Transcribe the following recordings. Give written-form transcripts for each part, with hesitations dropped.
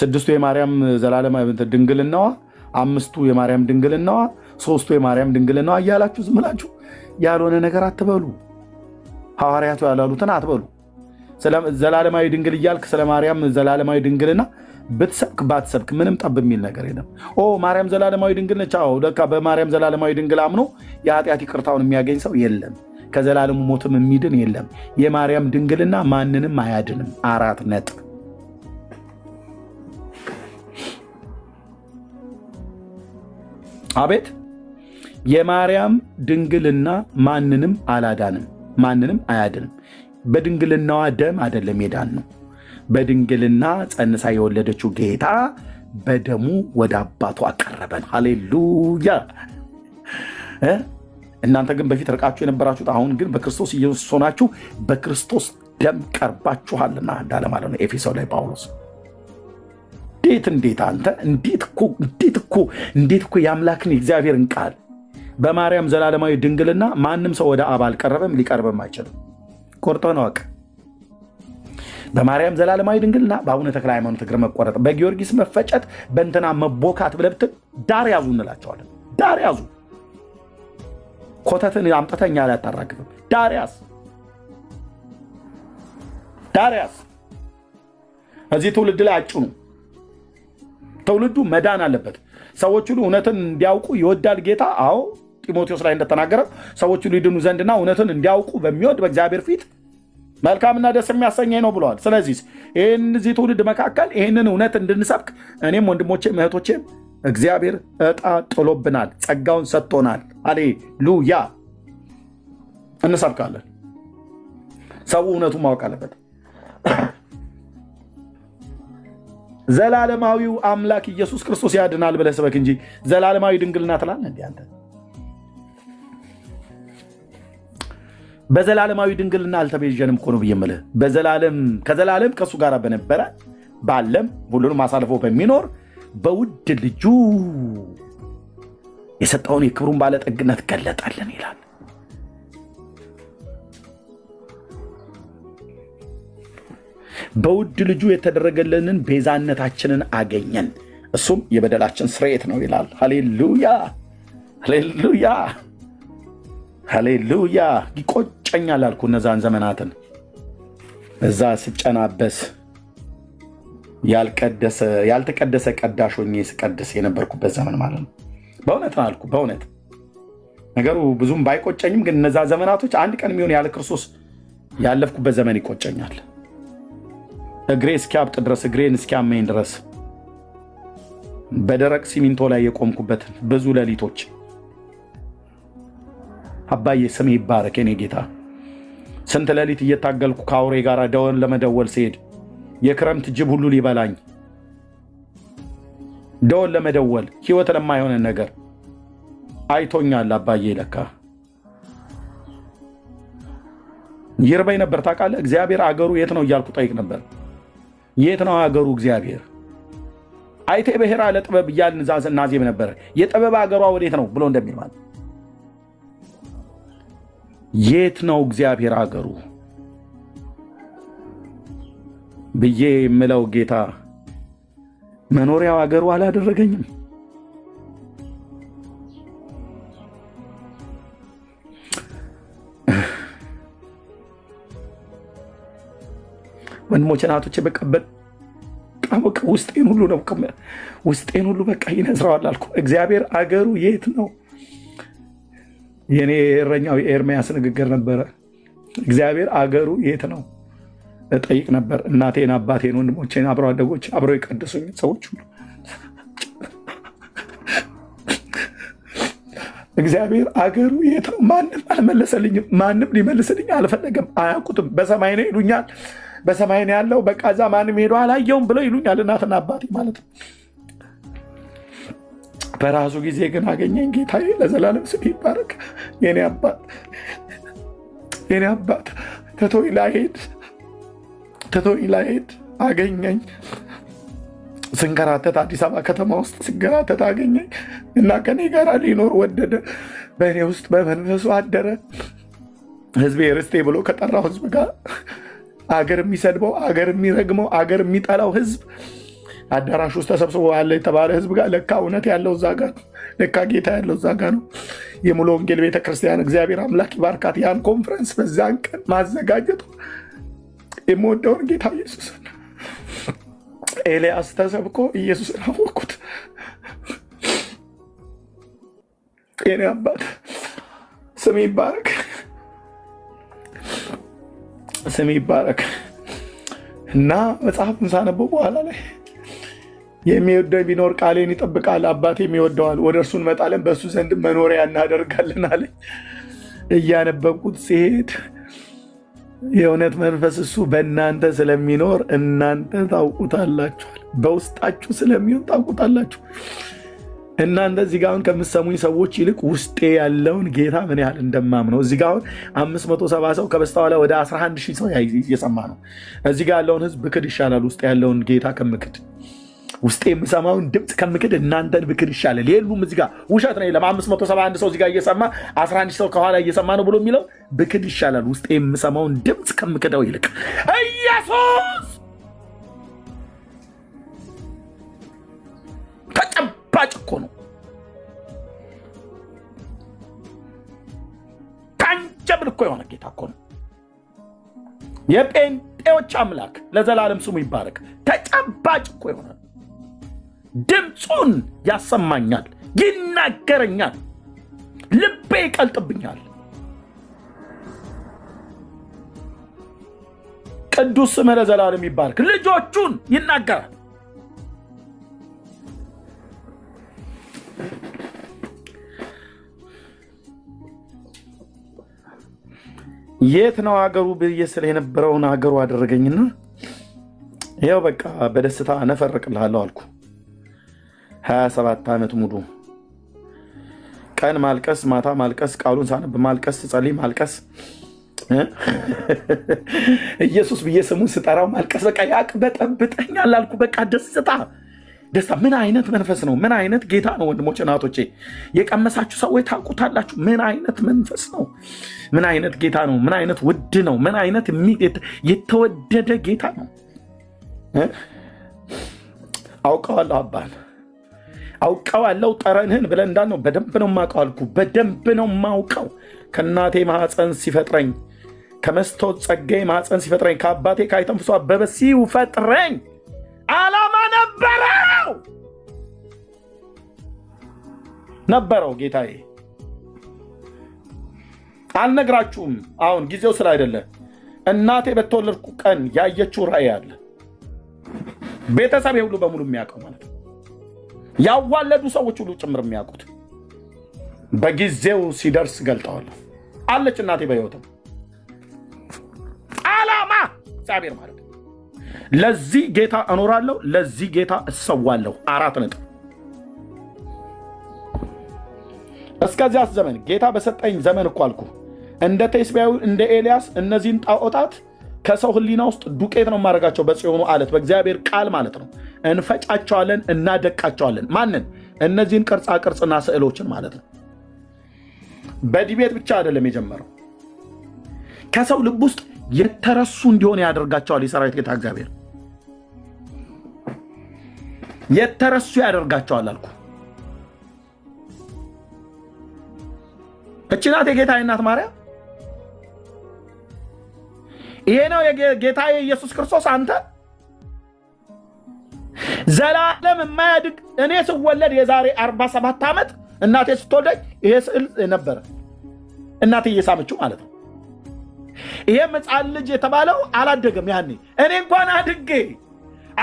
ስድስቱ የማርያም ዘላለማዊ ድንግልናዋ፣ አምስቱ የማርያም ድንግልናዋ፣ ሶስቱ የማርያም ድንግልናዋ እያላችሁ ዝም ብላችሁ ያልሆነ ነገር አትበሉ። ሐዋርያቱ ያላሉትን አትበሉ። ዘላለማዊ ድንግል እያልክ ስለ ማርያም ዘላለማዊ ድንግልና ብትሰብክ ባትሰብክ ምንም ጠብ የሚል ነገር የለም። ማርያም ዘላለማዊ ድንግል ነች። አዎ ለካ በማርያም ዘላለማዊ ድንግል አምኖ የኃጢአት ይቅርታውን የሚያገኝ ሰው የለም። ከዘላለሙ ሞትም የሚድን የለም። የማርያም ድንግልና ማንንም አያድንም። 4 ነጥብ። አቤት! የማርያም ድንግልና ማንንም አላዳንም፣ ማንንም አያድንም። በድንግልናዋ ደም አይደለም የዳን ነው። በድንግልና ጸንሳ የወለደችው ጌታ በደሙ ወደ አባቱ አቀረበን። ሃሌሉያ! እናንተ ግን በፊት ርቃችሁ የነበራችሁት አሁን ግን በክርስቶስ ኢየሱስ ሆናችሁ በክርስቶስ ደም ቀርባችኋልና እንዳለ ማለት ነው ኤፌሶን ላይ ጳውሎስ። እንዴት አንተ እንዴት እኮ የአምላክን የእግዚአብሔርን ቃል በማርያም ዘላለማዊ ድንግልና ማንም ሰው ወደ አብ አልቀረበም፣ ሊቀርብም አይችልም። ቆርጠን ወቅ በማርያም ዘላለማዊ ድንግልና በአቡነ ተክለ ሃይማኖት እግር መቆረጥ፣ በጊዮርጊስ መፈጨት፣ በእንትና መቦካት ብለብትን ዳር ያዙ እንላቸዋለን። ዳር ያዙ። ኮተትን አምጥተኛ ላይ አታራግፍም። ዳር ያዝ፣ ዳር ያዝ። እዚህ ትውልድ ላይ አጭኑ። ትውልዱ መዳን አለበት። ሰዎች ሁሉ እውነትን እንዲያውቁ ይወዳል ጌታ። አዎ ጢሞቴዎስ ላይ እንደተናገረ ሰዎች ሁሉ ይድኑ ዘንድና እውነትን እንዲያውቁ በሚወድ በእግዚአብሔር ፊት መልካምና ደስ የሚያሰኘኝ ነው ብለዋል። ስለዚህ እዚህ ትውልድ መካከል ይህንን እውነት እንድንሰብክ እኔም ወንድሞቼም እህቶቼም እግዚአብሔር ዕጣ ጥሎብናል፣ ጸጋውን ሰጥቶናል። ሃሌሉያ! እንሰብካለን። ሰው እውነቱን ማወቅ አለበት። ዘላለማዊው አምላክ ኢየሱስ ክርስቶስ ያድናል ብለህ ስበክ እንጂ ዘላለማዊ ድንግልና ትላለህ እንዴ አንተ? በዘላለማዊ ድንግልና አልተቤዠንም እኮ ነው ብዬ የምልህ። ከዘላለም ከእሱ ጋር በነበረ ባለም ሁሉንም አሳልፎ በሚኖር በውድ ልጁ የሰጠውን የክብሩን ባለጠግነት ገለጠልን ይላል። በውድ ልጁ የተደረገልንን ቤዛነታችንን አገኘን፣ እሱም የበደላችን ስርየት ነው ይላል። ሃሌሉያ! ሃሌሉያ! ሃሌሉያ! ይቆጨኛል አልኩ እነዛን ዘመናትን እዛ ስጨናበስ ያልተቀደሰ ቀዳሽ ሆኜ ስቀድስ የነበርኩበት ዘመን ማለት ነው። በእውነት ነው አልኩ። በእውነት ነገሩ ብዙም ባይቆጨኝም ግን እነዛ ዘመናቶች አንድ ቀን የሚሆን ያለ ክርስቶስ ያለፍኩበት ዘመን ይቆጨኛል። እግሬ እስኪያብጥ ድረስ፣ እግሬን እስኪያመኝ ድረስ በደረቅ ሲሚንቶ ላይ የቆምኩበት ብዙ ሌሊቶች። አባዬ ስም ይባረክ የኔ ጌታ። ስንት ሌሊት እየታገልኩ ከአውሬ ጋር ደወል ለመደወል ሲሄድ የክረምት ጅብ ሁሉ ሊበላኝ ደወል ለመደወል ህይወት ለማይሆን ነገር አይቶኛል። አባዬ ለካ ይርበኝ ነበር ታውቃለህ። እግዚአብሔር አገሩ የት ነው እያልኩ ጠይቅ ነበር። የት ነው አገሩ እግዚአብሔር? አይቴ ብሔራ ለጥበብ እያልን እናዜም ነበር። የጥበብ አገሯ ወዴት ነው ብሎ እንደሚል ማለት የት ነው እግዚአብሔር አገሩ ብዬ የምለው ጌታ መኖሪያው አገሩ አላደረገኝም። ወንድሞቼ ናቶቼ በቃ ውስጤን ሁሉ በቃ ይነዝረዋል አልኩ። እግዚአብሔር አገሩ የት ነው? የኔ እረኛው የኤርምያስ ንግግር ነበረ። እግዚአብሔር አገሩ የት ነው እጠይቅ ነበር። እናቴን፣ አባቴን፣ ወንድሞቼን፣ አብረው አደጎች፣ አብረው የቀደሱኝ ሰዎች ሁሉ እግዚአብሔር አገሩ የት ነው? ማንም አልመለሰልኝም። ማንም ሊመልስልኝ አልፈለገም። አያውቁትም። በሰማይ ነው ይሉኛል። በሰማይ ነው ያለው። በቃ እዛ ማንም ሄዶ አላየውም ብለው ይሉኛል። እናትና አባቴ ማለት ነው። በራሱ ጊዜ ግን አገኘኝ ጌታዬ። ለዘላለም ስም ይባረክ። የኔ አባት ትቶኝ ላይሄድ አገኘኝ። ስንከራተት አዲስ አበባ ከተማ ውስጥ ስንከራተት አገኘኝ እና ከኔ ጋር ሊኖር ወደደ። በእኔ ውስጥ በመንፈሱ አደረ። ህዝቤ ርስቴ ብሎ ከጠራው ህዝብ ጋር አገር የሚሰድበው፣ አገር የሚረግመው፣ አገር የሚጠላው ህዝብ አዳራሽ ውስጥ ተሰብስቦ ያለ የተባለ ህዝብ ጋር ለካ እውነት ያለው እዛ ጋር ነው። ለካ ጌታ ያለው እዛ ጋር ነው። የሙሉ ወንጌል ቤተክርስቲያን እግዚአብሔር አምላክ ይባርካት። ያን ኮንፈረንስ በዛን ቀን ማዘጋጀቱ የምወደውን ጌታ ኢየሱስን ኤልያስ ተሰብኮ ኢየሱስን አወቅኩት። የኔ አባት ስም ይባረክ፣ ስም ይባረክ። እና መጽሐፍን ሳነበው በኋላ ላይ የሚወደው ቢኖር ቃሌን ይጠብቃል፣ አባቴ የሚወደዋል፣ ወደ እርሱ እንመጣለን፣ በእሱ ዘንድ መኖሪያ እናደርጋለን አለኝ። እያነበብኩት ሲሄድ የእውነት መንፈስ እሱ በእናንተ ስለሚኖር እናንተ ታውቁታላችኋል፣ በውስጣችሁ ስለሚሆን ታውቁታላችሁ። እናንተ እዚህ ጋር አሁን ከምትሰሙኝ ሰዎች ይልቅ ውስጤ ያለውን ጌታ ምን ያህል እንደማምነው እዚህ ጋር አሁን 570 ሰው ከበስተኋላ ወደ 11,000 ሰው እየሰማ ነው። እዚህ ጋር ያለውን ህዝብ ብክድ ይሻላል ውስጤ ያለውን ጌታ ከምክድ። ውስጤ የምሰማውን ድምፅ ከምክድ እናንተን ብክድ ይሻላል። የሉም እዚህ ጋር ውሸት ነው። የለም 571 ሰው እዚህ ጋር እየሰማ 11,000 ሰው ከኋላ እየሰማ ነው ብሎ የሚለው ብክድ ይሻላል ውስጤ የምሰማውን ድምፅ ከምክደው ይልቅ። ኢየሱስ ተጨባጭ እኮ ነው። ታንጀብል እኮ የሆነ ጌታ እኮ ነው። የጴንጤዎች አምላክ ለዘላለም ስሙ ይባረክ። ተጨባጭ እኮ የሆነ ድምፁን ያሰማኛል፣ ይናገረኛል፣ ልቤ ይቀልጥብኛል። ቅዱስ ስምህ ለዘላለም ይባረክ። ልጆቹን ይናገራል። የት ነው ሀገሩ ብዬ ስለ የነበረውን ሀገሩ አደረገኝና ያው በቃ በደስታ ነፈርቅልሃለሁ አልኩ። 27 ዓመት ሙሉ ቀን ማልቀስ፣ ማታ ማልቀስ፣ ቃሉን ሳነብ ማልቀስ፣ ስጸልይ ማልቀስ፣ ኢየሱስ ብዬ ስሙን ስጠራው ማልቀስ። በቃ ያቅበጠብጠኛል አልኩ። በቃ ደስታ። ምን አይነት መንፈስ ነው? ምን አይነት ጌታ ነው? ወንድሞች እናቶቼ፣ የቀመሳችሁ ሰዎች ታውቁታላችሁ። ምን አይነት መንፈስ ነው? ምን አይነት ጌታ ነው? ምን አይነት ውድ ነው? ምን አይነት የተወደደ ጌታ ነው? አውቀዋለሁ አባን፣ አውቀዋለሁ ጠረንህን ብለን እንዳልነው በደንብ ነው የማውቀው አልኩ። በደንብ ነው የማውቀው። ከእናቴ ማህፀን ሲፈጥረኝ፣ ከመስታወት ጸጋዬ ማህፀን ሲፈጥረኝ፣ ከአባቴ ከአይተንፍሶ አበበ ሲፈጥረኝ ዓላማ ነበረው ጌታዬ። አልነግራችሁም አሁን ጊዜው ስላይደለ። እናቴ በተወለድኩ ቀን ያየችው ራእይ አለ። ቤተሰብ ሁሉ በሙሉ የሚያውቀው ማለት ነው። ያዋለዱ ሰዎች ሁሉ ጭምር የሚያውቁት። በጊዜው ሲደርስ ገልጠዋለሁ። አለች እናቴ በሕይወትም። ዓላማ እግዚአብሔር ማለት ነው። ለዚህ ጌታ እኖራለሁ፣ ለዚህ ጌታ እሰዋለሁ። 4 ነጥብ። እስከዚያስ ዘመን ጌታ በሰጠኝ ዘመን እኮ አልኩ፣ እንደ ቴስቢያዊ እንደ ኤልያስ እነዚህን ጣዖታት ከሰው ህሊና ውስጥ ዱቄት ነው የማደርጋቸው፣ በጽዮኑ አለት በእግዚአብሔር ቃል ማለት ነው። እንፈጫቸዋለን፣ እናደቃቸዋለን። ማንን? እነዚህን ቅርጻ ቅርጽና ስዕሎችን ማለት ነው። በዲቤት ብቻ አይደለም የጀመረው፣ ከሰው ልብ ውስጥ የተረሱ እንዲሆን ያደርጋቸዋል። የሰራዊት ጌታ እግዚአብሔር የተረሱ ያደርጋቸዋል አልኩ። እቺ ናት የጌታ እናት ማርያም። ይሄ ነው የጌታ የኢየሱስ ክርስቶስ። አንተ ዘላለም የማያድግ እኔ ስወለድ የዛሬ 47 ዓመት እናቴ ስትወልደኝ ይሄ ስዕል ነበረ። እናቴ እየሳመችው ማለት ነው። ይሄ ሕፃን ልጅ የተባለው አላደገም ያኔ። እኔ እንኳን አድጌ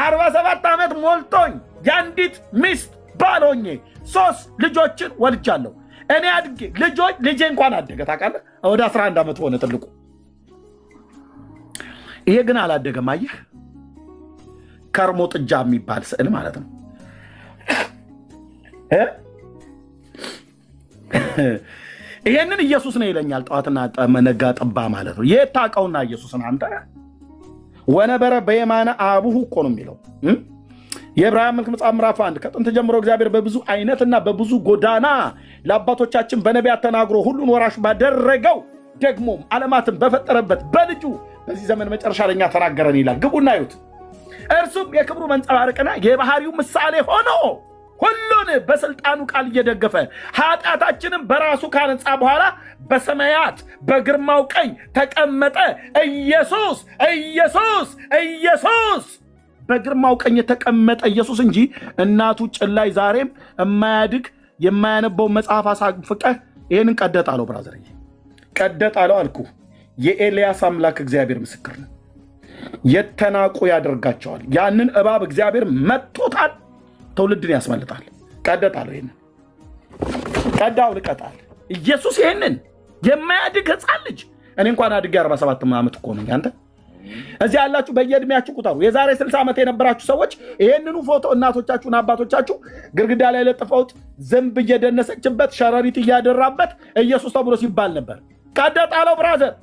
47 ዓመት ሞልቶኝ የአንዲት ሚስት ባል ሆኜ 3 ልጆችን ወልጃለሁ። እኔ አድጌ ልጄ እንኳን አደገ። ታውቃለህ? ወደ 11 ዓመት ሆነ ትልቁ። ይሄ ግን አላደገም። አየህ፣ ከርሞ ጥጃ የሚባል ስዕል ማለት ነው። ይሄንን ኢየሱስ ነው ይለኛል ጠዋትና ነጋ ጠባ ማለት ነው። የት ታውቀውና ኢየሱስን አንተ? ወነበረ በየማነ አቡሁ እኮ ነው የሚለው የዕብራውያን መልእክት መጽሐፍ ምዕራፍ 1 ከጥንት ጀምሮ እግዚአብሔር በብዙ አይነትና በብዙ ጎዳና ለአባቶቻችን በነቢያት ተናግሮ ሁሉን ወራሽ ባደረገው ደግሞም ዓለማትን በፈጠረበት በልጁ በዚህ ዘመን መጨረሻ ለኛ ተናገረን ይላል። ግቡና እዩት። እርሱም የክብሩ መንጸባረቅና የባህሪው ምሳሌ ሆኖ ሁሉን በስልጣኑ ቃል እየደገፈ ኃጢአታችንን በራሱ ካነጻ በኋላ በሰማያት በግርማው ቀኝ ተቀመጠ። ኢየሱስ ኢየሱስ ኢየሱስ በግርማው ቀኝ የተቀመጠ ኢየሱስ እንጂ እናቱ ጭላይ ዛሬም የማያድግ የማያነበው መጽሐፍ አሳፍቀህ ይህንን ቀደጣለው። ብራዘር ቀደጣለው አልኩ። የኤልያስ አምላክ እግዚአብሔር ምስክር ነው። የተናቁ ያደርጋቸዋል። ያንን እባብ እግዚአብሔር መጥቶታል። ትውልድን ያስመልጣል። ቀደጣለው። ይህንን ቀዳው ልቀጣል። ኢየሱስ ይህንን የማያድግ ሕፃን ልጅ እኔ እንኳን አድጌ 47 ዓመት እኮ ነኝ። አንተ እዚህ ያላችሁ በየእድሜያችሁ ቁጠሩ። የዛሬ 60 ዓመት የነበራችሁ ሰዎች ይህንኑ ፎቶ እናቶቻችሁን አባቶቻችሁ ግድግዳ ላይ ለጥፈውት ዝንብ እየደነሰችበት ሸረሪት እያደራበት ኢየሱስ ተብሎ ሲባል ነበር። ቀደጣለው ብራዘር።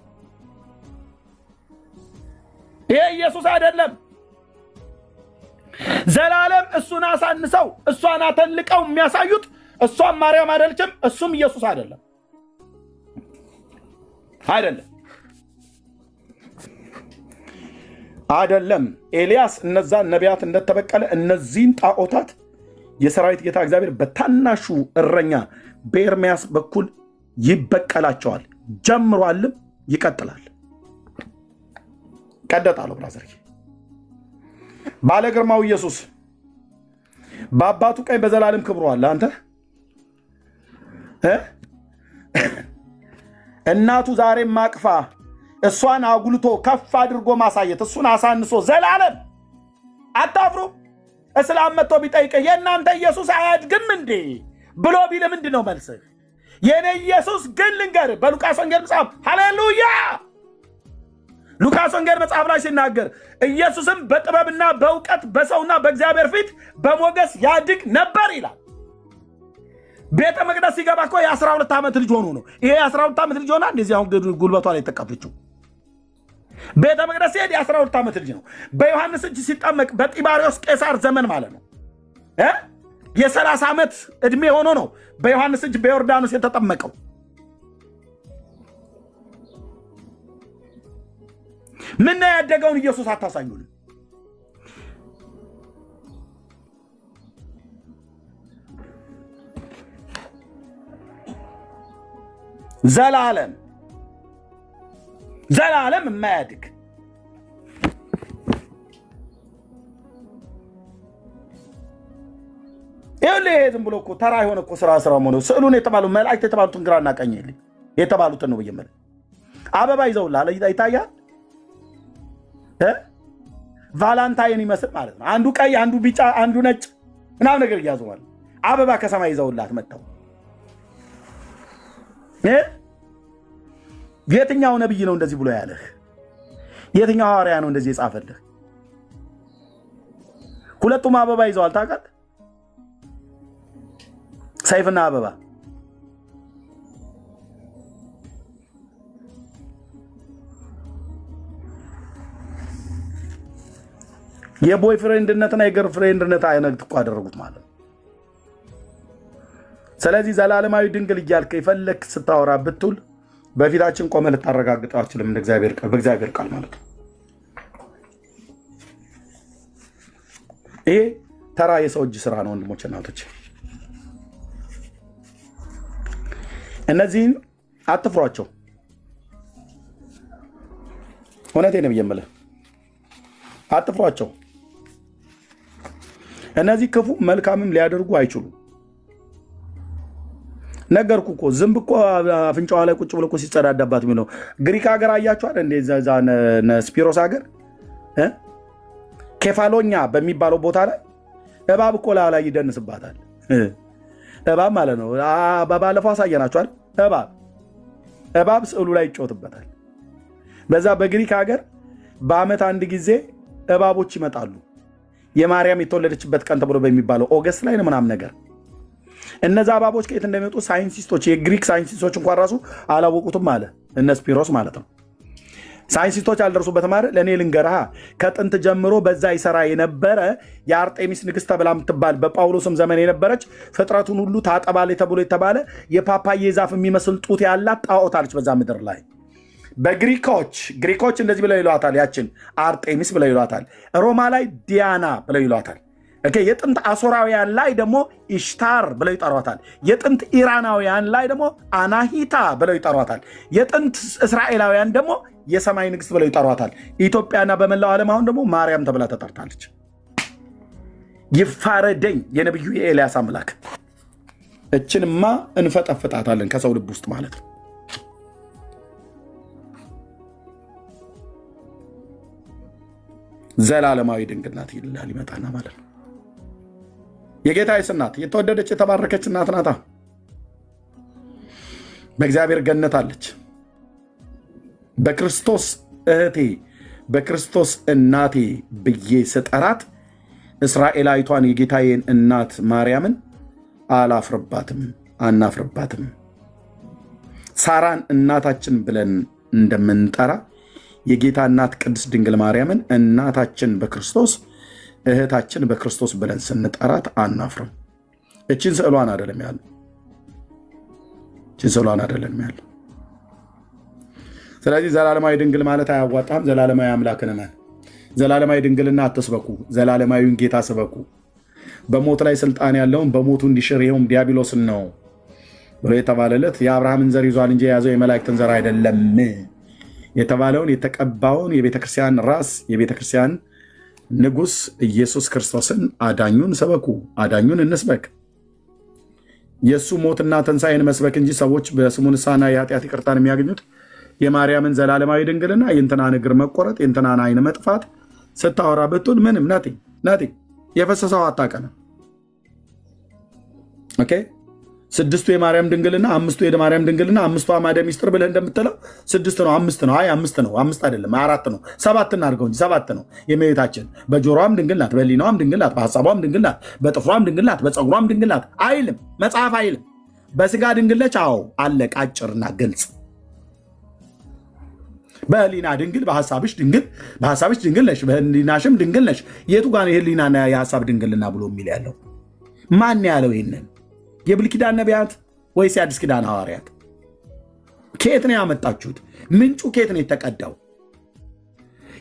ይሄ ኢየሱስ አይደለም። ዘላለም እሱን አሳንሰው እሷን አተልቀው የሚያሳዩት እሷም ማርያም አይደለችም፣ እሱም ኢየሱስ አይደለም። አይደለም። ኤልያስ እነዛን ነቢያት እንደተበቀለ እነዚህን ጣዖታት የሰራዊት ጌታ እግዚአብሔር በታናሹ እረኛ በኤርምያስ በኩል ይበቀላቸዋል። ጀምሯልም ይቀጥላል። ቀደጣለው ብራዘር። ባለ ግርማው ኢየሱስ በአባቱ ቀኝ በዘላለም ክብሩ አለ። አንተ እናቱ ዛሬም ማቅፋ እሷን አጉልቶ ከፍ አድርጎ ማሳየት እሱን አሳንሶ ዘላለም አታፍሩ። እስላም መጥቶ ቢጠይቅ የእናንተ ኢየሱስ አያድግም እንዴ ብሎ ቢል ምንድን ነው መልስህ? የኔ ኢየሱስ ግን ልንገር በሉቃስ ወንጌል መጽሐፍ ሃሌሉያ ሉቃስ ወንጌል መጽሐፍ ላይ ሲናገር ኢየሱስም በጥበብና በእውቀት በሰውና በእግዚአብሔር ፊት በሞገስ ያድግ ነበር ይላል። ቤተ መቅደስ ሲገባ እኮ የ12 ዓመት ልጅ ሆኖ ነው። ይሄ የ12 ዓመት ልጅ ሆና እንደዚህ አሁን ጉልበቷ ላይ ተቀፈችው። ቤተ መቅደስ ሲሄድ የ12 ዓመት ልጅ ነው። በዮሐንስ እጅ ሲጠመቅ በጢባሪዎስ ቄሳር ዘመን ማለት ነው የ30 ዓመት ዕድሜ ሆኖ ነው በዮሐንስ እጅ በዮርዳኖስ የተጠመቀው። ምን ያደገውን ኢየሱስ አታሳዩን? ዘላለም የማያድግ ይሄ ዝም ብሎ እኮ ተራ የሆነ እኮ ስራ ሆነ። ስዕሉን የተባሉ መላእክት የተባሉትን ግራና ቀኝ የተባሉትን ነው ብየመለ አበባ ይዘውልሃል ይታያል። ቫላንታይን ይመስል ማለት ነው። አንዱ ቀይ፣ አንዱ ቢጫ፣ አንዱ ነጭ ምናምን ነገር እያዙዋል። አበባ ከሰማይ ይዘውላት መጥተው የትኛው ነብይ ነው እንደዚህ ብሎ ያለህ? የትኛው ሐዋርያ ነው እንደዚህ የጻፈልህ? ሁለቱም አበባ ይዘዋል። ታውቃለህ? ሰይፍና አበባ። የቦይ ፍሬንድነትና የገር ፍሬንድነት አይነት እኮ አደረጉት ማለት ነው። ስለዚህ ዘላለማዊ ድንግል እያልከ ይፈልክ ስታወራ ብትል በፊታችን ቆመ ልታረጋግጠው አትችልም። እንደ እግዚአብሔር ቃል በእግዚአብሔር ቃል ማለት ነው። ይሄ ተራ የሰው እጅ ስራ ነው ወንድሞች እናቶች። እነዚህን አትፍሯቸው። እውነቴን ነው የምልህ፣ አትፍሯቸው። እነዚህ ክፉ መልካምም ሊያደርጉ አይችሉም። ነገርኩ እኮ ዝንብ እኮ አፍንጫዋ ላይ ቁጭ ብሎ እኮ ሲጸዳዳባት የሚለው ግሪክ ሀገር አያችኋል እንዴ? እዛ ስፒሮስ ሀገር ኬፋሎኛ በሚባለው ቦታ ላይ እባብ እኮ ላይ ይደንስባታል። እባብ ማለት ነው። ባለፈው አሳየናችኋል። እባብ ስዕሉ ላይ ይጮትበታል። በዛ በግሪክ ሀገር በአመት አንድ ጊዜ እባቦች ይመጣሉ። የማርያም የተወለደችበት ቀን ተብሎ በሚባለው ኦገስት ላይ ነው ምናምን ነገር። እነዛ እባቦች ከየት እንደሚመጡ ሳይንቲስቶች፣ የግሪክ ሳይንቲስቶች እንኳን ራሱ አላወቁትም አለ እነ ስፒሮስ ማለት ነው። ሳይንቲስቶች አልደረሱበትም አይደል? ለእኔ ልንገርሃ ከጥንት ጀምሮ በዛ ይሰራ የነበረ የአርጤሚስ ንግሥት ተብላ የምትባል በጳውሎስም ዘመን የነበረች ፍጥረቱን ሁሉ ታጠባለች ተብሎ የተባለ የፓፓዬ ዛፍ የሚመስል ጡት ያላት ጣዖት አለች በዛ ምድር ላይ። ግሪኮች እንደዚህ ብለው ይሏታል። ያችን አርጤሚስ ብለው ይሏታል። ሮማ ላይ ዲያና ብለው ይሏታል። የጥንት አሶራውያን ላይ ደግሞ ኢሽታር ብለው ይጠሯታል። የጥንት ኢራናውያን ላይ ደግሞ አናሂታ ብለው ይጠሯታል። የጥንት እስራኤላውያን ደግሞ የሰማይ ንግስት ብለው ይጠሯታል። ኢትዮጵያና በመላው ዓለም አሁን ደግሞ ማርያም ተብላ ተጠርታለች። ይፋረደኝ የነቢዩ የኤልያስ አምላክ። እችንማ እንፈጠፍጣታለን ከሰው ልብ ውስጥ ማለት ነው። ዘላለማዊ ድንግል ናት ይላል ይመጣና ማለት ነው። የጌታዬስ እናት የተወደደች የተባረከች እናት ናታ። በእግዚአብሔር ገነት አለች። በክርስቶስ እህቴ በክርስቶስ እናቴ ብዬ ስጠራት እስራኤላዊቷን የጌታዬን እናት ማርያምን አላፍርባትም፣ አናፍርባትም። ሳራን እናታችን ብለን እንደምንጠራ የጌታ እናት ቅድስት ድንግል ማርያምን እናታችን በክርስቶስ እህታችን በክርስቶስ ብለን ስንጠራት አናፍርም። እችን ስዕሏን አይደለም ያለ ስለዚህ ዘላለማዊ ድንግል ማለት አያዋጣም። ዘላለማዊ አምላክን እመን። ዘላለማዊ ድንግልና አትስበኩ፣ ዘላለማዊውን ጌታ ስበኩ። በሞት ላይ ስልጣን ያለውን በሞቱ እንዲሽር ይኸውም ዲያብሎስን ነው ብሎ የተባለለት የአብርሃምን ዘር ይዟል እንጂ የያዘው የመላእክትን ዘር አይደለም የተባለውን የተቀባውን የቤተክርስቲያን ራስ የቤተክርስቲያን ንጉሥ ኢየሱስ ክርስቶስን አዳኙን ስበኩ። አዳኙን እንስበክ። የእሱ ሞትና ትንሣኤን መስበክ እንጂ ሰዎች በስሙ ንስሐና የኃጢአት ይቅርታን የሚያገኙት የማርያምን ዘላለማዊ ድንግልና የእንትናን እግር መቆረጥ የእንትናን አይን መጥፋት ስታወራ ብትሆን ምንም ናቲ የፈሰሰው አታቀንም። ኦኬ 6ቱ የማርያም ድንግልና 5ቱ የማርያም ድንግልና 5ቱ አማደ ሚስጥር ብለህ እንደምትለው 6 ነው 5 ነው። አይ 5 ነው 5 አይደለም 4 ነው 7 እናድርገው እንጂ 7 ነው። የእመቤታችን በጆሮዋም ድንግል ናት፣ በሕሊናዋም ድንግል ናት፣ በሐሳቧም ድንግል ናት፣ በጥፍሯም ድንግል ናት፣ በፀጉሯም ድንግል ናት አይልም መጽሐፍ አይልም። በስጋ ድንግል ነች። አዎ አለቀ፣ አጭርና ግልጽ። በሕሊና ድንግል፣ በሐሳብሽ ድንግል ነሽ፣ በሕሊናሽም ድንግል ነሽ። የቱ ጋር የሕሊናና የሐሳብ ድንግልና ብሎ የሚል ያለው ማን ያለው? ይህንን የብሉይ ኪዳን ነቢያት ወይስ የአዲስ ኪዳን ሐዋርያት? ከየት ነው ያመጣችሁት? ምንጩ ከየት ነው የተቀዳው?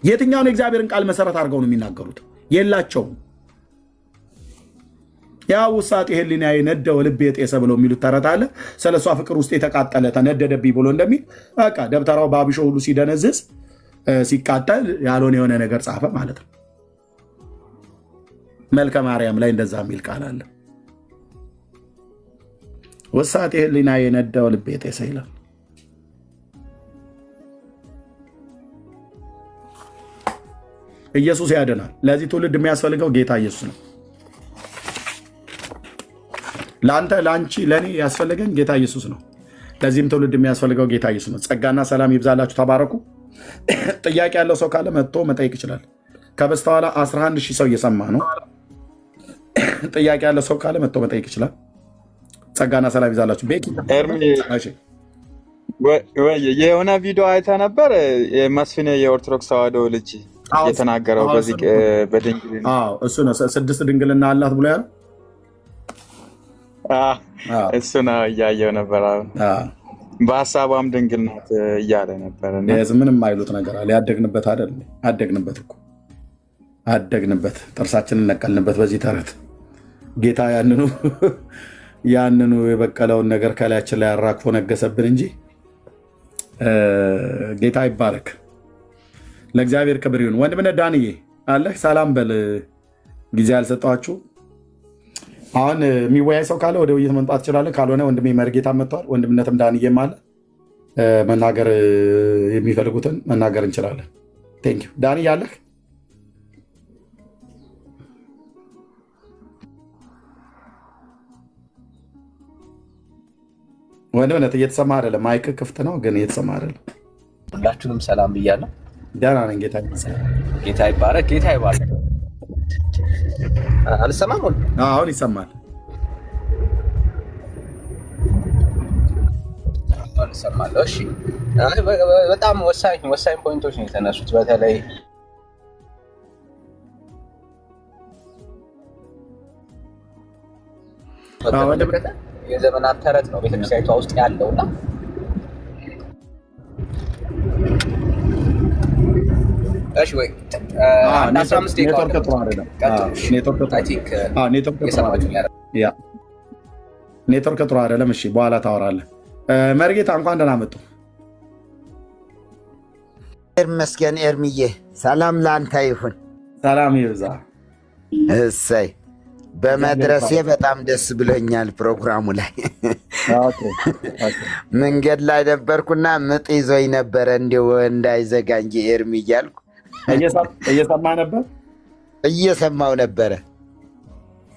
የትኛውን የእግዚአብሔርን ቃል መሰረት አድርገው ነው የሚናገሩት? የላቸውም። ያ ውሳጤ ሕሊና የነደው ልቤ የጤሰ ብለው የሚሉት ተረት አለ። ስለሷ ፍቅር ውስጥ የተቃጠለ ተነደደብኝ ብሎ እንደሚል በቃ ደብተራው በአብሾ ሁሉ ሲደነዝዝ ሲቃጠል ያልሆነ የሆነ ነገር ጻፈ ማለት ነው። መልከ ማርያም ላይ እንደዛ የሚል ቃል አለ። ውሳጤ ሕሊና የነደው ልቤ የጤሰ ይላል። ኢየሱስ ያድናል። ለዚህ ትውልድ የሚያስፈልገው ጌታ ኢየሱስ ነው። ለአንተ፣ ለአንቺ፣ ለእኔ ያስፈልገን ጌታ ኢየሱስ ነው። ለዚህም ትውልድ የሚያስፈልገው ጌታ ኢየሱስ ነው። ጸጋና ሰላም ይብዛላችሁ። ተባረኩ። ጥያቄ ያለው ሰው ካለ መጥቶ መጠየቅ ይችላል። ከበስተኋላ 11 ሺህ ሰው እየሰማ ነው። ጥያቄ ያለው ሰው ካለ መጥቶ መጠየቅ ይችላል። ጸጋና ሰላም ይብዛላችሁ። የሆነ ቪዲዮ አይተህ ነበር? መስፍን የኦርቶዶክስ ተዋሕዶ ልጅ የተናገረው በዚህ በድንግልና እሱ ነው 6 ድንግልና አላት ብሎ ያለው እሱ ነው። እያየው ነበር። በሀሳቧም ድንግል ናት እያለ ነበር። ምንም አይሉት ነገር አለ። ያደግንበት አይደል? አደግንበት፣ ጥርሳችንን ነቀልንበት። በዚህ ተረት ጌታ ያንኑ የበቀለውን ነገር ከላያችን ላይ አራግፎ ነገሰብን እንጂ ጌታ ይባረክ። ለእግዚአብሔር ክብር ይሁን። ወንድምነት ዳንዬ አለህ? ሰላም በል። ጊዜ አልሰጠኋችሁ። አሁን የሚወያይ ሰው ካለ ወደ ውይይት መምጣት ትችላለህ። ካልሆነ ወንድሜ መርጌታ መጥተዋል። ወንድምነትም ዳንዬም አለ። መናገር የሚፈልጉትን መናገር እንችላለን። ቴንኪው። ዳንዬ አለህ? ወንድምነት እየተሰማ አይደለም። ማይክ ክፍት ነው ግን እየተሰማ አይደለም። ሁላችሁንም ሰላም ብያለሁ። ደህና ነኝ። ጌታ ይባረክ። ጌታ ይባረክ። አልሰማም? አሁን ይሰማል። አልሰማለሁ። እሺ፣ በጣም ወሳኝ ፖይንቶች ነው የተነሱት። በተለይ የዘመናት ተረት ነው ቤተክርስቲያኒቷ ውስጥ ያለውና እሺ ወይ 15 ደቂቃ ኔትወርክ ጥሩ አይደለም። ኔትወርክ ጥሩ አይደለም። እሺ በኋላ ታወራለህ። መርጌታ እንኳን ደህና መጡ። መስገን ኤርሚዬ ሰላም ላንተ ይሁን። ሰላም ይብዛ። እሰይ በመድረሴ በጣም ደስ ብሎኛል። ፕሮግራሙ ላይ መንገድ ላይ ነበርኩና ምጥ ይዞኝ ነበረ እንዲሁ እንዳይዘጋ እንጂ ኤርሚ እያልኩ እየሰማው ነበረ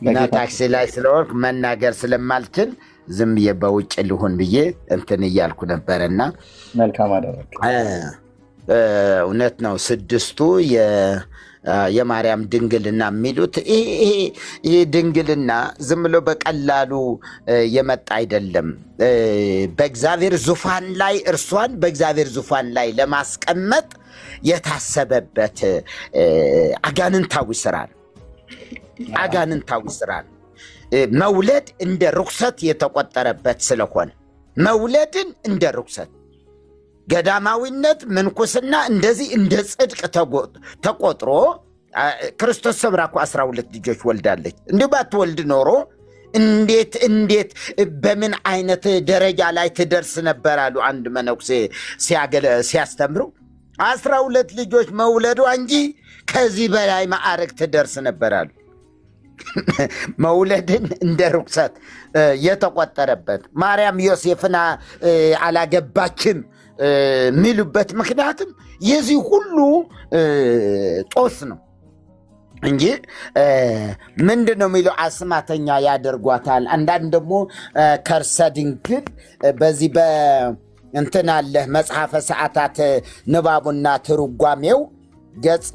እና ታክሲ ላይ ስለሆንኩ መናገር ስለማልችል ዝም ብዬ በውጭ ልሁን ብዬ እንትን እያልኩ ነበረና መልካም አደረግ። እውነት ነው። ስድስቱ የማርያም ድንግልና የሚሉት ይሄ ድንግልና ዝም ብሎ በቀላሉ የመጣ አይደለም። በእግዚአብሔር ዙፋን ላይ እርሷን በእግዚአብሔር ዙፋን ላይ ለማስቀመጥ የታሰበበት አጋንንታዊ ስራ ነው። አጋንንታዊ ስራ ነው። መውለድ እንደ ርኩሰት የተቆጠረበት ስለሆነ መውለድን እንደ ርኩሰት፣ ገዳማዊነት፣ ምንኩስና እንደዚህ እንደ ጽድቅ ተቆጥሮ ክርስቶስ ሰብራ እኮ 12 ልጆች ወልዳለች። እንዲሁ ባትወልድ ኖሮ እንዴት በምን አይነት ደረጃ ላይ ትደርስ ነበር አሉ አንድ መነኩሴ ሲያስተምሩ። 12 ልጆች መውለዷ እንጂ ከዚህ በላይ ማዕረግ ትደርስ ነበር አሉ። መውለድን እንደ ርኩሰት የተቆጠረበት ማርያም ዮሴፍን አላገባችም የሚሉበት ምክንያትም የዚህ ሁሉ ጦስ ነው እንጂ ምንድን ነው የሚለው አስማተኛ ያደርጓታል። አንዳንድ ደግሞ ከርሰ ድንግል በዚህ እንትን አለ መጽሐፈ ሰዓታት ንባቡና ትርጓሜው ገጽ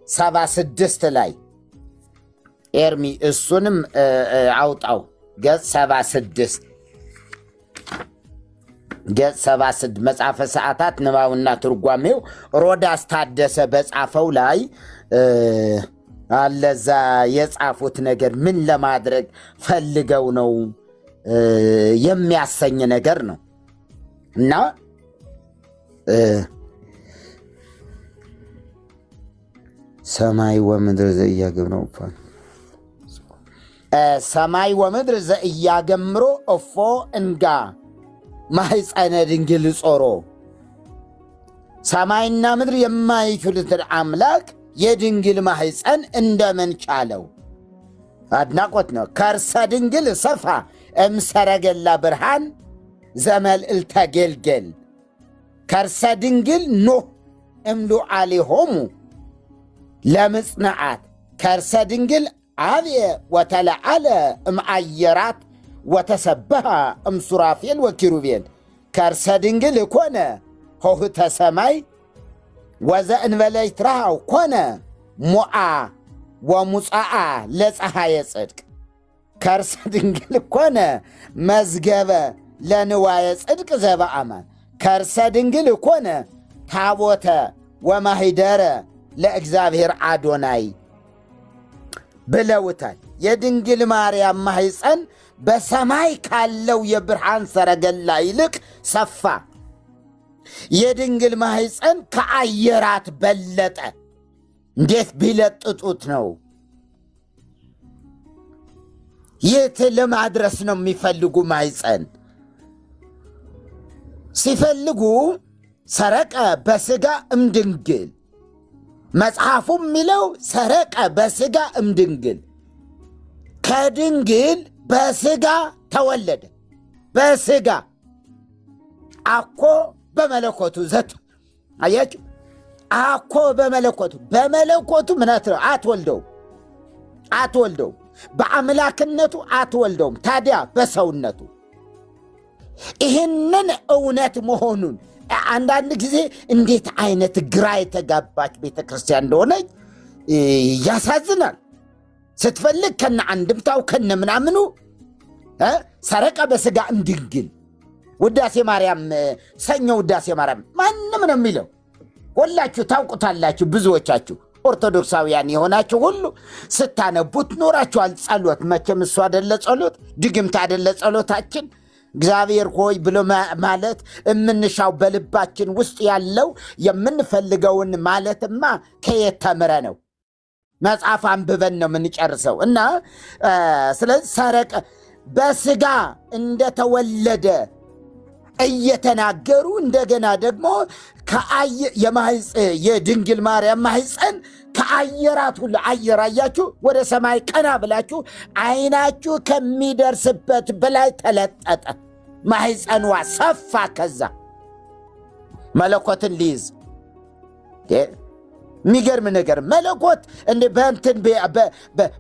76 ላይ ኤርሚ እሱንም አውጣው። ገጽ 76 መጽሐፈ ሰዓታት ንባቡና ትርጓሜው ሮዳስ ታደሰ በጻፈው ላይ አለዛ የጻፉት ነገር ምን ለማድረግ ፈልገው ነው የሚያሰኝ ነገር ነው። እና ሰማይ ወምድር ዘእያገብሮ ሰማይ ወምድር ዘእያገምሮ እፎ እንጋ ማሕፀነ ድንግል ጾሮ ሰማይና ምድር የማይችሉትን አምላክ የድንግል ማሕፀን እንደምን ቻለው? አድናቆት ነው። ከርሰ ድንግል ሰፋ እምሰረገላ ብርሃን ዘመልዕልተ ጌልጌል ከርሰ ድንግል ኖህ እምሉዓሊሆሙ ለምጽንዓት ከርሰ ድንግል አብየ ወተለዓለ እምአየራት ወተሰበሃ እምሱራፌል ወኪሩቤል ከርሰ ድንግል ኮነ ሆህተ ሰማይ ወዘእንበለ ይትረሃው ኮነ ሞዓ ወሙፃዓ ለፀሐየ ጽድቅ ከርሰ ድንግል ኮነ መዝገበ ለንዋየ ጽድቅ ዘበአማን ከርሰ ድንግል ኮነ ታቦተ ወማሂደረ ለእግዚአብሔር አዶናይ ብለውታል። የድንግል ማርያም ማሕፀን በሰማይ ካለው የብርሃን ሰረገላ ይልቅ ሰፋ። የድንግል ማሕፀን ከአየራት በለጠ። እንዴት ቢለጥጡት ነው? የት ለማድረስ ነው የሚፈልጉ? ማሕፀን ሲፈልጉ ሰረቀ በሥጋ እምድንግል መጽሐፉ የሚለው ሰረቀ በሥጋ እምድንግል ከድንግል በሥጋ ተወለደ። በሥጋ አኮ በመለኮቱ ዘት አያችሁ። አኮ በመለኮቱ ምነት ነው አትወልደውም። በአምላክነቱ አትወልደውም። ታዲያ በሰውነቱ ይህንን እውነት መሆኑን አንዳንድ ጊዜ እንዴት አይነት ግራ የተጋባች ቤተ ክርስቲያን እንደሆነች ያሳዝናል። ስትፈልግ ከነ አንድምታው ከነ ምናምኑ ሰረቀ በሥጋ እምድንግል ውዳሴ ማርያም ሰኞ ውዳሴ ማርያም ማንም ነው የሚለው። ሁላችሁ ታውቁታላችሁ። ብዙዎቻችሁ ኦርቶዶክሳውያን የሆናችሁ ሁሉ ስታነቡት ኖራችኋል። ጸሎት መቼም እሱ አደለ ጸሎት፣ ድግምት አደለ ጸሎታችን። እግዚአብሔር ሆይ ብሎ ማለት የምንሻው በልባችን ውስጥ ያለው የምንፈልገውን ማለትማ ከየት ተምረ ነው? መጽሐፍ አንብበን ነው የምንጨርሰው። እና ስለዚህ ሰረቀ በስጋ እንደተወለደ እየተናገሩ እንደገና ደግሞ የድንግል ማርያም ማህፀን ከአየራት ሁሉ አየር አያችሁ፣ ወደ ሰማይ ቀና ብላችሁ አይናችሁ ከሚደርስበት በላይ ተለጠጠ። ማህፀኗ ሰፋ። ከዛ መለኮትን ሊይዝ የሚገርም ነገር መለኮት እንደ በእንትን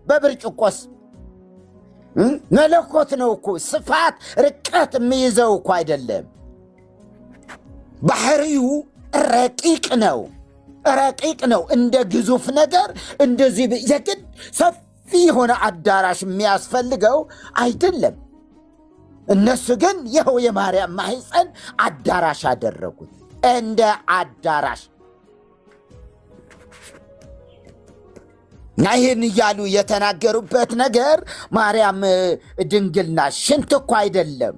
በብርጭቆስ መለኮት ነው እኮ። ስፋት ርቀት የሚይዘው እኮ አይደለም። ባህሪው ረቂቅ ነው፣ ረቂቅ ነው። እንደ ግዙፍ ነገር እንደዚህ የግድ ሰፊ የሆነ አዳራሽ የሚያስፈልገው አይደለም። እነሱ ግን ይኸው የማርያም ማህፀን አዳራሽ አደረጉት፣ እንደ አዳራሽ። እና ይህን እያሉ የተናገሩበት ነገር ማርያም ድንግል ናት። ሽንት እኮ አይደለም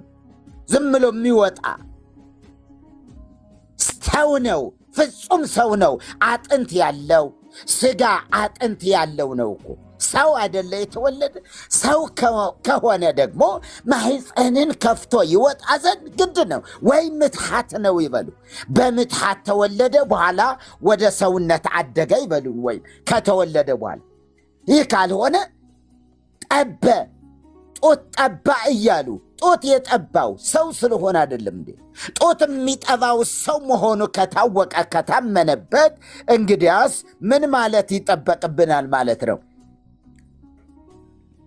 ዝም ብሎ የሚወጣ ሰው ነው፣ ፍጹም ሰው ነው። አጥንት ያለው ስጋ አጥንት ያለው ነው እኮ ሰው አይደለ የተወለደ። ሰው ከሆነ ደግሞ ማህፀንን ከፍቶ ይወጣ ዘንድ ግድ ነው። ወይ ምትሃት ነው ይበሉ። በምትሃት ተወለደ በኋላ ወደ ሰውነት አደገ ይበሉ። ወይም ከተወለደ በኋላ ይህ ካልሆነ ጠበ ጡት ጠባ እያሉ ጡት የጠባው ሰው ስለሆነ አይደለም እንዴ? ጡት የሚጠባው ሰው መሆኑ ከታወቀ ከታመነበት እንግዲያስ ምን ማለት ይጠበቅብናል ማለት ነው?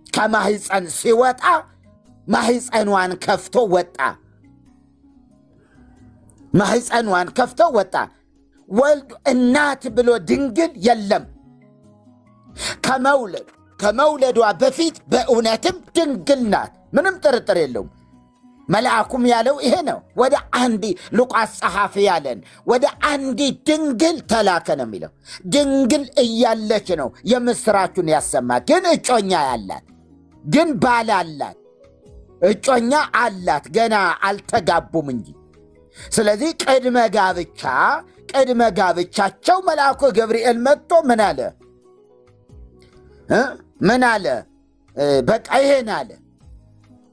ከማህፀን ሲወጣ ማህፀኗን ከፍቶ ወጣ። ማህፀኗን ከፍቶ ወጣ። ወልድ እናት ብሎ ድንግል የለም። ከመውለዷ በፊት በእውነትም ድንግል ናት፣ ምንም ጥርጥር የለውም። መልአኩም ያለው ይሄ ነው። ወደ አንዲ ሉቃስ ጸሐፊ ያለን ወደ አንዲ ድንግል ተላከ ነው የሚለው። ድንግል እያለች ነው የምስራቹን ያሰማ። ግን እጮኛ ያላት፣ ግን ባል አላት፣ እጮኛ አላት፣ ገና አልተጋቡም እንጂ። ስለዚህ ቅድመ ጋብቻቸው መልአኩ ገብርኤል መጥቶ ምን አለ? ምን አለ? በቃ ይሄን አለ።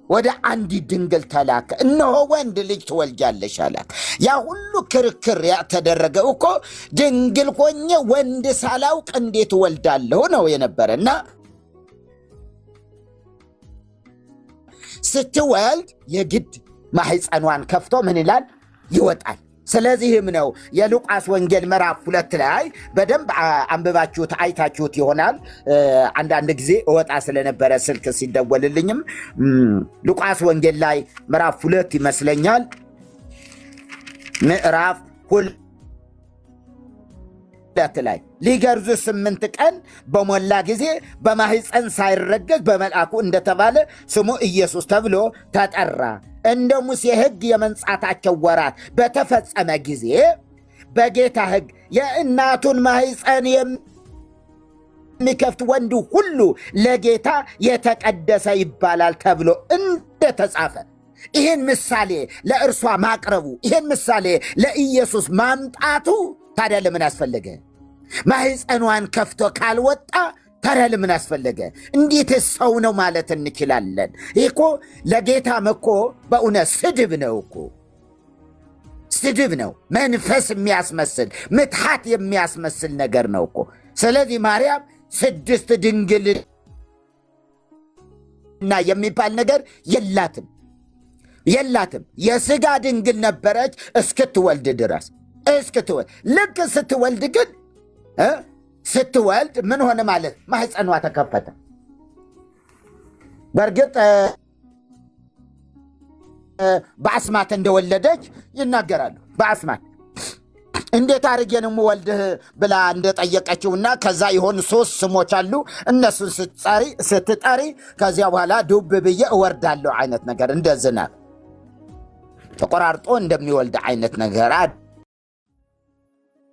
ወደ አንዲት ድንግል ተላከ። እነሆ ወንድ ልጅ ትወልጃለሽ አላት። ያ ሁሉ ክርክር ያተደረገው እኮ ድንግል ሆኜ ወንድ ሳላውቅ እንዴት እወልዳለሁ ነው የነበረና ስትወልድ የግድ ማህፀኗን ከፍቶ ምን ይላል? ይወጣል። ስለዚህም ነው የሉቃስ ወንጌል ምዕራፍ 2 ላይ በደንብ አንብባችሁት አይታችሁት ይሆናል። አንዳንድ ጊዜ እወጣ ስለነበረ ስልክ ሲደወልልኝም ሉቃስ ወንጌል ላይ ምዕራፍ 2 ይመስለኛል፣ ምዕራፍ 2 ላይ ሊገርዙ 8 ቀን በሞላ ጊዜ በማህፀን ሳይረገዝ በመልአኩ እንደተባለ ስሙ ኢየሱስ ተብሎ ተጠራ። እንደ ሙሴ ሕግ የመንጻታቸው ወራት በተፈጸመ ጊዜ በጌታ ሕግ የእናቱን ማህፀን የሚከፍት ወንድ ሁሉ ለጌታ የተቀደሰ ይባላል ተብሎ እንደተጻፈ ይህን ምሳሌ ለእርሷ ማቅረቡ፣ ይህን ምሳሌ ለኢየሱስ ማምጣቱ ታዲያ ለምን አስፈለገ? ማህፀኗን ከፍቶ ካልወጣ ታዲያ ለምን አስፈለገ? እንዴት ሰው ነው ማለት እንችላለን? ይህ እኮ ለጌታም እኮ በእውነት ስድብ ነው እኮ፣ ስድብ ነው። መንፈስ የሚያስመስል ምትሃት የሚያስመስል ነገር ነው እኮ። ስለዚህ ማርያም 6 ድንግልና የሚባል ነገር የላትም። የሥጋ ድንግል ነበረች እስክትወልድ ድረስ። ልክ ስትወልድ ግን ስትወልድ ምን ሆነ ማለት? ማህፀኗ ተከፈተ። በእርግጥ በአስማት እንደወለደች ይናገራሉ። በአስማት እንዴት አድርጌን የምወልድህ ብላ እንደጠየቀችውና ከዛ የሆኑ 3 ስሞች አሉ። እነሱን ስትጠሪ ከዚያ በኋላ ዱብ ብዬ እወርዳለሁ አይነት ነገር፣ እንደ ዝናብ ተቆራርጦ እንደሚወልድ አይነት ነገር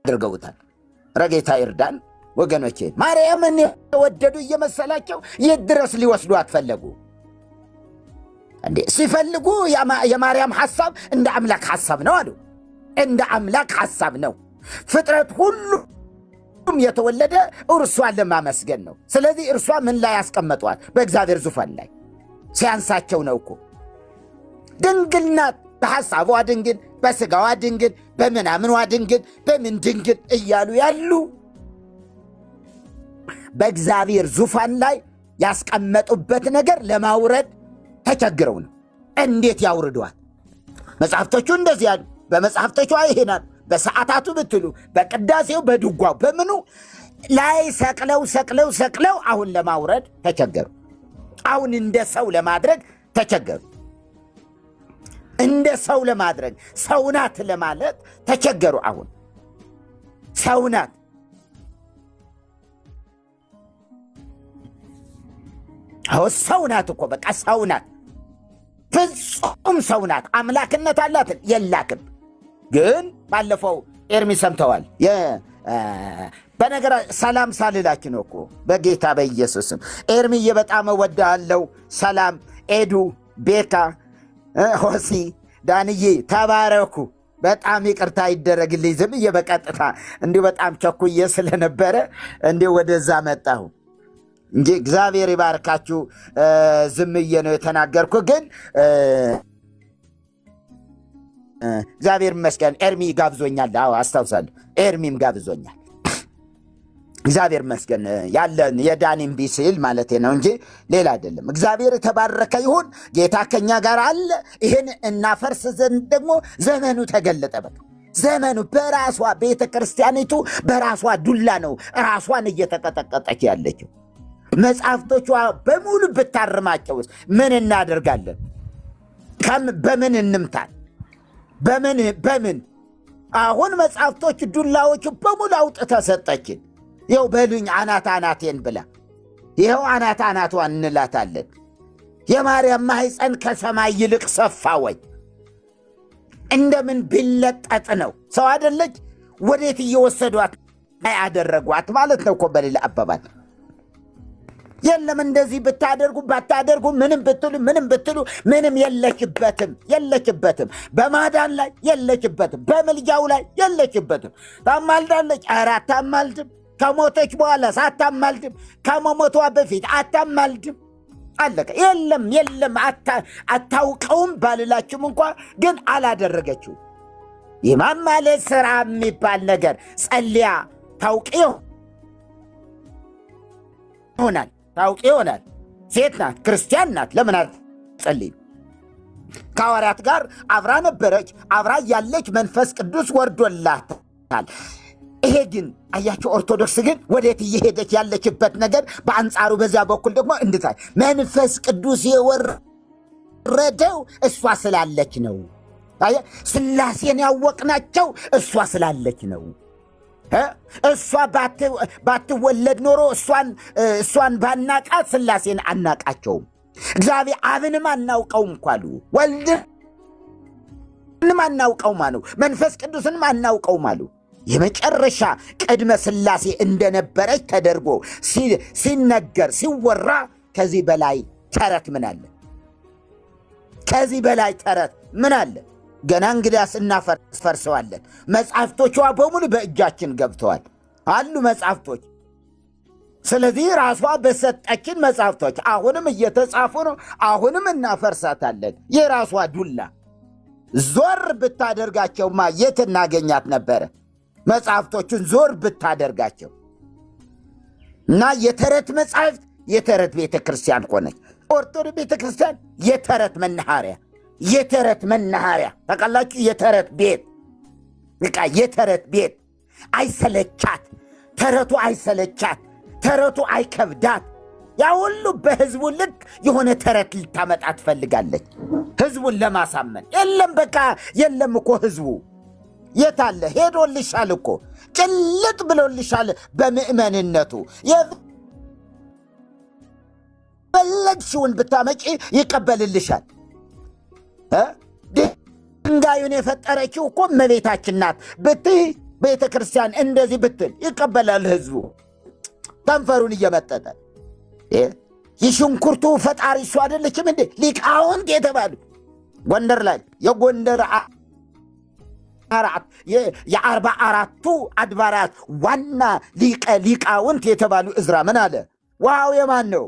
አድርገውታል። ረጌታ ይርዳን ወገኖቼ። ማርያምን የወደዱ እየመሰላቸው የት ድረስ ሊወስዱ አትፈለጉ። እንዴ ሲፈልጉ የማርያም ሐሳብ እንደ አምላክ ሐሳብ ነው አሉ። እንደ አምላክ ሐሳብ ነው። ፍጥረት ሁሉም የተወለደ እርሷን ለማመስገን ነው። ስለዚህ እርሷ ምን ላይ ያስቀመጧል? በእግዚአብሔር ዙፋን ላይ። ሲያንሳቸው ነው እኮ። ድንግል ናት። በሐሳቧ ድንግል፣ በሥጋዋ ድንግል፣ በምናምኗ ድንግል፣ በምን ድንግል እያሉ ያሉ በእግዚአብሔር ዙፋን ላይ ያስቀመጡበት ነገር ለማውረድ ተቸግረው ነው። እንዴት ያውርዷል? መጽሐፍቶቹ እንደዚህ ያሉ። በመጽሐፍቶቹ ይሄናል። በሰዓታቱ ብትሉ፣ በቅዳሴው፣ በድጓው፣ በምኑ ላይ ሰቅለው አሁን ለማውረድ ተቸገሩ። አሁን እንደ ሰው ለማድረግ ተቸገሩ። እንደ ሰው ለማድረግ ሰውናት ለማለት ተቸገሩ። አሁን ሰውናት ሰውናት እኮ በቃ ሰውናት፣ ፍጹም ሰውናት። አምላክነት አላት የላትም። ግን ባለፈው ኤርሚ ሰምተዋል። በነገር ሰላም ሳልላችሁ ነው እኮ በጌታ በኢየሱስም። ኤርሚዬ በጣም እወድሃለሁ። ሰላም ኤዱ፣ ቤካ፣ ሆሲ፣ ዳንዬ ተባረኩ። በጣም ይቅርታ ይደረግልኝ። ዝም ብዬ በቀጥታ እንዲሁ በጣም ቸኩዬ ስለነበረ እንዲሁ ወደዛ መጣሁ እንጂ እግዚአብሔር ይባርካችሁ። ዝም ብዬ ነው የተናገርኩ። ግን እግዚአብሔር ይመስገን ኤርሚ ጋብዞኛል። አዎ አስታውሳለሁ። ኤርሚም ጋብዞኛል። እግዚአብሔር ይመስገን ያለን የዳኒም ቢስል ማለት ነው እንጂ ሌላ አይደለም። እግዚአብሔር የተባረከ ይሁን። ጌታ ከኛ ጋር አለ። ይህን እናፈርስ ዘንድ ደግሞ ዘመኑ ተገለጠ። በቃ ዘመኑ በራሷ ቤተ ክርስቲያኒቱ በራሷ ዱላ ነው ራሷን እየተቀጠቀጠች ያለችው። መጽሐፍቶቿ በሙሉ ብታርማቸውስ ምን እናደርጋለን? በምን እንምታል? በምን አሁን መጽሐፍቶች ዱላዎቹ በሙሉ አውጥታ ሰጠችን። ይኸው በሉኝ አናት አናቴን ብላ ይኸው አናት አናቷን እንላታለን። የማርያም ማኅፀን ከሰማይ ይልቅ ሰፋ ወይ? እንደምን ቢለጠጥ ነው? ሰው አደለች? ወዴት እየወሰዷት ያደረጓት ማለት ነው እኮ በሌላ አባባል። የለም እንደዚህ ብታደርጉ ባታደርጉ ምንም ብትሉ ምንም የለችበትም። በማዳን ላይ የለችበትም። በምልጃው ላይ የለችበትም። ታማልዳለች፣ ኧረ አታማልድም። ከሞተች በኋላ ሳታማልድም፣ ከመሞቷ በፊት አታማልድም። አለቀ። የለም አታውቀውም ባልላችሁም እንኳ ግን አላደረገችው። የማማለድ ሥራ የሚባል ነገር ጸልያ ታውቅ ይሆናል። ሴት ናት፣ ክርስቲያን ናት። ለምን አትጸልይም? ከሐዋርያት ጋር አብራ ነበረች። አብራ ያለች መንፈስ ቅዱስ ወርዶላታል። ይሄ ግን አያቸው። ኦርቶዶክስ ግን ወዴት እየሄደች ያለችበት ነገር በአንጻሩ በዚያ በኩል ደግሞ እንድታይ መንፈስ ቅዱስ የወረደው እሷ ስላለች ነው። ሥላሴን ያወቅናቸው እሷ ስላለች ነው። እሷ ባትወለድ ኖሮ እሷን ባናቃት ሥላሴን አናቃቸውም። እግዚአብሔር አብንም አናውቀውም እንኳሉ፣ ወልድንም አናውቀውም አሉ፣ መንፈስ ቅዱስንም አናውቀውም አሉ። የመጨረሻ ቅድመ ሥላሴ እንደነበረች ተደርጎ ሲነገር ሲወራ ከዚህ በላይ ተረት ምን አለ? ከዚህ በላይ ተረት ምን አለ? ገና እንግዲያስ እናፈርሰዋለን። መጽሐፍቶቿ በሙሉ በእጃችን ገብተዋል አሉ መጽሐፍቶች። ስለዚህ ራሷ በሰጠችን መጽሐፍቶች አሁንም እየተጻፉ ነው። አሁንም እናፈርሳታለን። የራሷ ዱላ ዞር ብታደርጋቸውማ የት እናገኛት ነበረ? መጽሐፍቶቹን ዞር ብታደርጋቸው እና የተረት መጽሐፍት የተረት ቤተ ክርስቲያን ሆነች። ኦርቶዶክስ ቤተ ክርስቲያን የተረት መናኸሪያ ታውቃላችሁ? የተረት ቤት በቃ የተረት ቤት አይሰለቻት፣ ተረቱ አይሰለቻት፣ ተረቱ አይከብዳት። ያ ሁሉ በህዝቡ ልክ የሆነ ተረት ልታመጣ ትፈልጋለች ህዝቡን ለማሳመን። በቃ የለም እኮ ህዝቡ የታለ? ሄዶልሻል እኮ ጭልጥ ብሎልሻል። በምእመንነቱ የፈለግሽውን ብታመጪ ይቀበልልሻል። ድንጋዩን የፈጠረችው እኮ እመቤታችን ናት ብትይ ቤተ ክርስቲያን እንደዚህ ብትል ይቀበላል ህዝቡ ከንፈሩን እየመጠጠ። የሽንኩርቱ ፈጣሪ እሱ አይደለችም እንዴ? ሊቃውንት የተባሉ ጎንደር ላይ የጎንደር የአርባ አራቱ አድባራት ዋና ሊቃውንት የተባሉ እዝራ ምን አለ? ውሃው የማን ነው?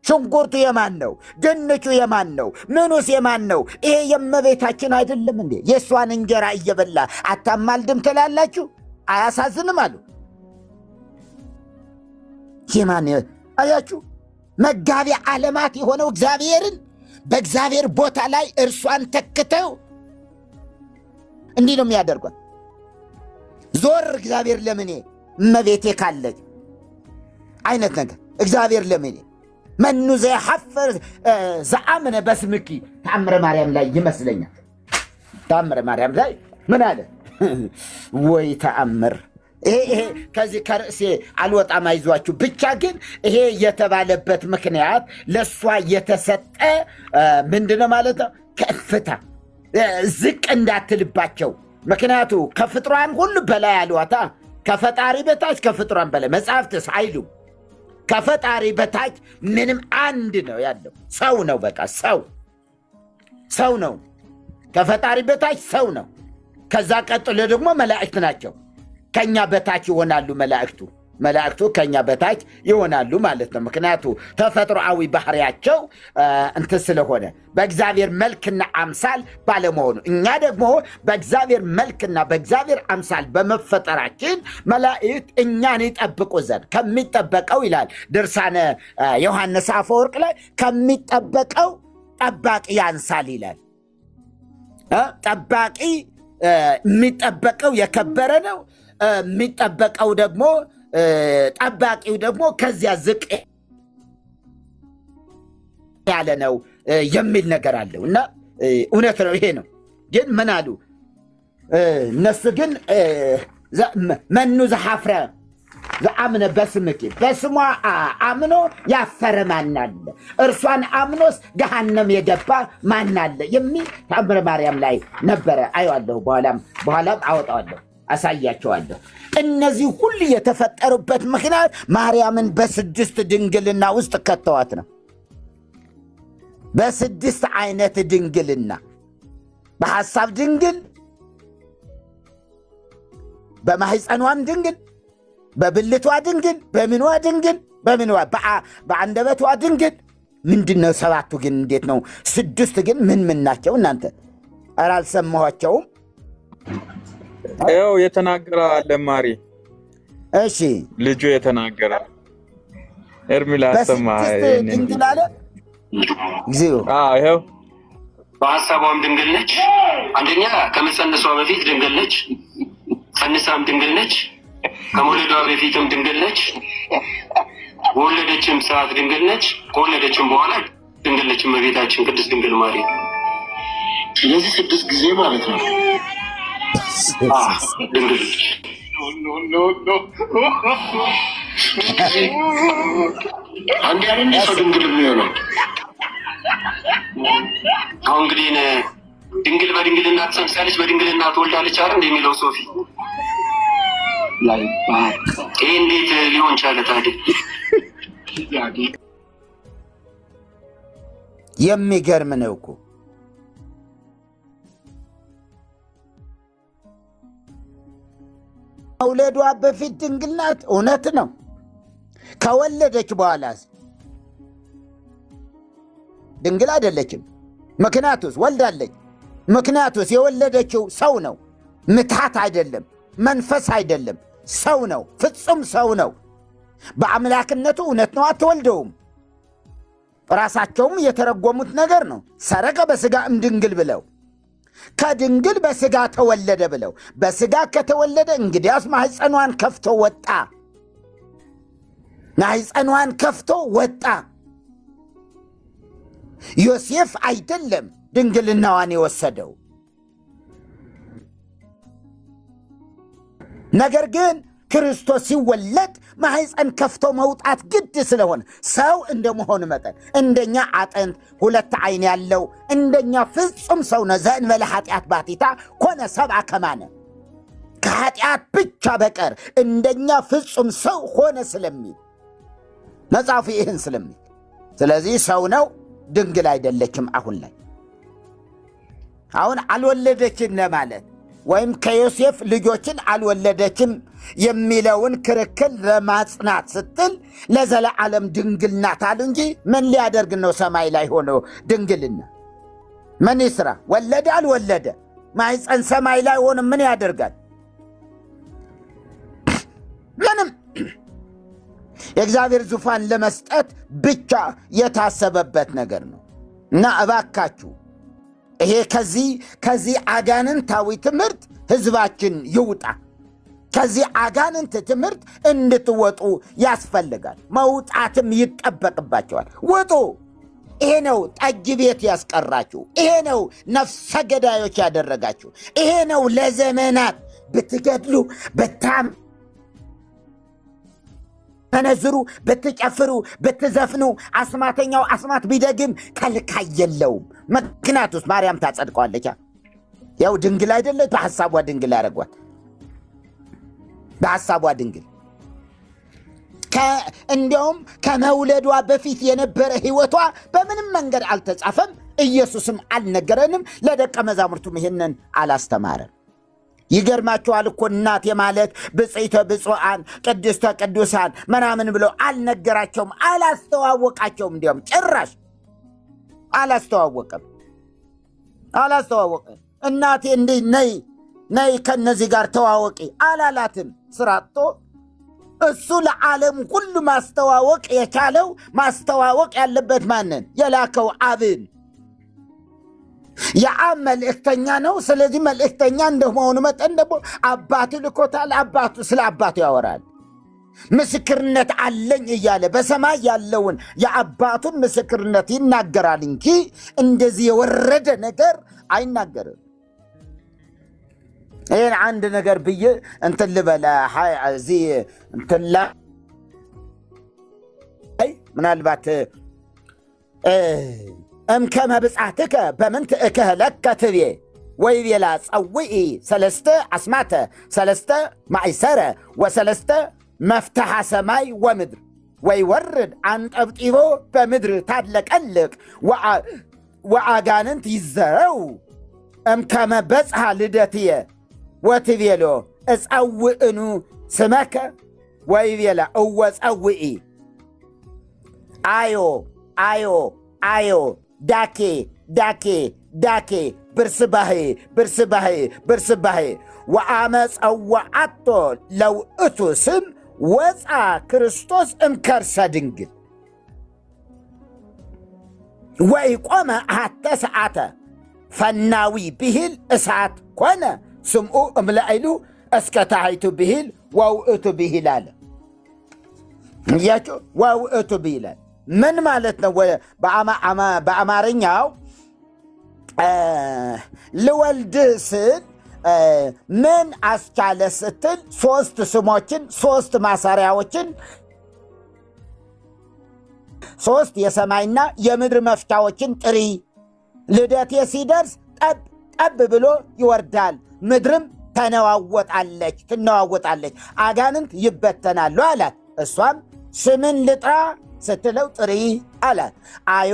ሽንኩርቱ የማን ነው? ድንቹ የማን ነው? ምኑስ የማን ነው? ይሄ የእመቤታችን አይደለም እንዴ? የእሷን እንጀራ እየበላ አታማልድም ትላላችሁ? አያሳዝንም አሉ። የማን አያችሁ? መጋቢ ዓለማት የሆነው እግዚአብሔርን በእግዚአብሔር ቦታ ላይ እርሷን ተክተው እንዲህ ነው የሚያደርጓት። ዞር እግዚአብሔር ለምኔ እመቤቴ ካለች አይነት ነገር እግዚአብሔር ለምኔ መኑ ዘይሐፍር ዘአምነ በስምኪ ተአምረ ማርያም ላይ ይመስለኛል። ተአምረ ማርያም ላይ ምን አለ? ወይ ተአምር! ይሄ ከዚህ ከርዕሴ አልወጣም፣ አይዟችሁ። ብቻ ግን ይሄ የተባለበት ምክንያት ለእሷ የተሰጠ ምንድነው ማለት ነው? ከፍታ ዝቅ እንዳትልባቸው። ምክንያቱ ከፍጥሯን ሁሉ በላይ አልዋታ። ከፈጣሪ በታች ከፍጥሯን በላይ መጽሐፍትስ አይሉም። ከፈጣሪ በታች ምንም አንድ ነው ያለው፣ ሰው ነው። በቃ ሰው ነው። ከፈጣሪ በታች ሰው ነው። ከዛ ቀጥሎ ደግሞ መላእክት ናቸው። ከኛ በታች ይሆናሉ መላእክቱ ከኛ በታች ይሆናሉ ማለት ነው። ምክንያቱ ተፈጥሮአዊ ባህሪያቸው እንትን ስለሆነ በእግዚአብሔር መልክና አምሳል ባለመሆኑ፣ እኛ ደግሞ በእግዚአብሔር መልክና በእግዚአብሔር አምሳል በመፈጠራችን መላእክት እኛን ይጠብቁ ዘንድ ከሚጠበቀው ይላል ድርሳነ ዮሐንስ አፈወርቅ ላይ ከሚጠበቀው ጠባቂ ያንሳል ይላል። ጠባቂ የሚጠበቀው የከበረ ነው። የሚጠበቀው ደግሞ ጠባቂው ደግሞ ከዚያ ዝቅ ያለ ነው የሚል ነገር አለው እና እውነት ነው። ይሄ ነው። ግን ምን አሉ እነሱ? ግን መኑ ዘሐፍረ ዘአምነ በስምኪ፣ በስሟ አምኖ ያፈረ ማናለ? እርሷን አምኖስ ገሃነም የገባ ማናለ? የሚል ተአምረ ማርያም ላይ ነበረ። አየዋለሁ፣ በኋላም አወጣዋለሁ፣ አሳያቸዋለሁ። እነዚህ ሁሉ የተፈጠሩበት ምክንያት ማርያምን በስድስት ድንግልና ውስጥ ከተዋት ነው። በስድስት አይነት ድንግልና፣ በሐሳብ ድንግል፣ በማህፀኗም ድንግል፣ በብልቷ ድንግል፣ በምኗ ድንግል፣ በአንደበቷ ድንግል። ምንድነው ሰባቱ ግን? እንዴት ነው ስድስት ግን? ምን ናቸው እናንተ? ኧረ አልሰማኋቸውም። ይኸው የተናገረ አለ ማሪ። እሺ ልጁ የተናገረ ኤርሚላ ሰማ ድንግል አለ እግዚኦ። ይኸው በሐሳቧም ድንግል ነች። አንደኛ ከመጸነሷ በፊት ድንግል ነች፣ ጸንሳም ድንግል ነች፣ ከመውለዷ በፊትም ድንግል ነች፣ በወለደችም ሰዓት ድንግል ነች፣ ከወለደችም በኋላ ድንግል ነች እመቤታችን ቅድስት ድንግል ማርያም። ስለዚህ ስድስት ጊዜ ማለት ነው ድንግል ነች። አንድ ያለ ሰው ድንግል የሚሆነው አሁን እንግዲህ ድንግል በድንግልና ትጸንሳለች፣ በድንግልና ትወልዳለች አይደል እንደሚለው ሶፊ ላይ ይሄ እንዴት ሊሆን ቻለ ታዲያ? የሚገርም ነው እኮ። መውለዷ በፊት ድንግል ናት፣ እውነት ነው። ከወለደች በኋላስ ድንግል አይደለችም። ምክንያቱስ ወልዳለች። ምክንያቱስ የወለደችው ሰው ነው፣ ምትሃት አይደለም፣ መንፈስ አይደለም፣ ሰው ነው፣ ፍጹም ሰው ነው። በአምላክነቱ እውነት ነው፣ አትወልደውም። ራሳቸውም የተረጎሙት ነገር ነው። ሰረቀ በሥጋ እምድንግል ብለው ከድንግል በሥጋ ተወለደ ብለው፣ በሥጋ ከተወለደ እንግዲያስ ማሕፀኗን ከፍቶ ወጣ። ማሕፀኗን ከፍቶ ወጣ። ዮሴፍ አይደለም ድንግልናዋን የወሰደው። ነገር ግን ክርስቶስ ሲወለድ ማሕፀን ከፍቶ መውጣት ግድ ስለሆነ ሰው እንደመሆኑ መጠን እንደኛ አጥንት ሁለት ዓይን ያለው እንደኛ ፍጹም ሰው ነው። ዘእንበለ ኃጢአት ባቲታ ኮነ ሰብአ ከማነ፣ ከኃጢአት ብቻ በቀር እንደኛ ፍጹም ሰው ሆነ ስለሚል መጽሐፉ ይህን ስለሚል ስለዚህ ሰው ነው፣ ድንግል አይደለችም። አሁን አልወለደችም ለማለት ወይም ከዮሴፍ ልጆችን አልወለደችም የሚለውን ክርክር ለማጽናት ስትል ለዘላለም ድንግል ናት አሉ እንጂ ምን ሊያደርግ ነው? ሰማይ ላይ ሆኖ ድንግልና ምን ይስራ? ወለደ አልወለደ ማይፀን ሰማይ ላይ ሆኖ ምን ያደርጋል? ምንም። የእግዚአብሔር ዙፋን ለመስጠት ብቻ የታሰበበት ነገር ነው እና እባካችሁ ይሄ ከዚህ አጋንንታዊ ትምህርት ህዝባችን ይውጣ። ከዚህ አጋንንት ትምህርት እንድትወጡ ያስፈልጋል። መውጣትም ይጠበቅባቸዋል። ውጡ። ይሄ ነው ጠጅ ቤት ያስቀራችሁ። ይሄ ነው ነፍሰ ገዳዮች ያደረጋችሁ። ይሄ ነው ለዘመናት ብትገድሉ ብታመነዝሩ፣ ብትጨፍሩ፣ ብትዘፍኑ አስማተኛው አስማት ቢደግም ከልካይ የለውም። ምክንያቱስ ማርያም ታጸድቀዋለች። ያው ድንግል አይደለች? በሐሳቧ ድንግል ያደረጓት። በሐሳቧ ድንግል እንዲያውም ከመውለዷ በፊት የነበረ ህይወቷ በምንም መንገድ አልተጻፈም። ኢየሱስም አልነገረንም። ለደቀ መዛሙርቱም ይህንን አላስተማረም። ይገርማቸዋል እኮ እናቴ ማለት ብፅዕተ ብፁዓን ቅድስተ ቅዱሳን ምናምን ብሎ አልነገራቸውም፣ አላስተዋወቃቸውም። እንዲያውም ጭራሽ አላስተዋወቀም። እናቴ እንዲህ ነይ ከነዚህ ጋር ተዋወቂ አላላትም። ስራቶ እሱ ለዓለም ሁሉ ማስተዋወቅ የቻለው ማስተዋወቅ ያለበት ማንን? የላከው አብን። የአብ መልእክተኛ ነው። ስለዚህ መልእክተኛ እንደመሆኑ መጠን ደግሞ አባቱ ልኮታል። ስለ አባቱ ያወራል። ምስክርነት አለኝ እያለ በሰማይ ያለውን የአባቱን ምስክርነት ይናገራል እንጂ እንደዚህ የወረደ ነገር አይናገርም። ይህን አንድ ነገር ብዬ እንትን ልበላ እዚህ እንትላ ምናልባት እምከመ ብጻትከ በምንት እክህለከ ትቤ ወይቤላ ጸውኢ ሰለስተ አስማተ ሰለስተ ማእሰረ ወሰለስተ መፍትሐ ሰማይ ወምድር ወይወርድ አንጠብጢቦ በምድር ታለቀልቅ ወአጋንንት ይዘረው እምከመ በጽሐ ልደትየ ወትቤሎ እጸውእኑ ስመከ ወይቤላ እወ ጸውኢ አዮ ዳኬ ብርስባሄ ወአመ ጸዋዓቶ ለውእቱ ስም ወፃ ክርስቶስ እምከርሰ ድንግል ወኢቆመ አሐተ ሰዓተ ፈናዊ ብሂል እሳት ኮነ ስምዑ እምላኢሉ እስከ ታሕቱ ብሂል ወውእቱ ብሂል አለ። እያችሁ ወውእቱ ብሂል አለ ምን ማለት ነው? በአማርኛው ልወልድህ ስል ምን አስቻለ ስትል ሶስት ስሞችን፣ ሶስት ማሰሪያዎችን፣ ሶስት የሰማይና የምድር መፍቻዎችን ጥሪ። ልደቴ ሲደርስ ጠብ ብሎ ይወርዳል። ምድርም ትነዋወጣለች፣ አጋንንት ይበተናሉ አላት። እሷም ስምን ልጥራ ስትለው ጥሪ አላት። አዮ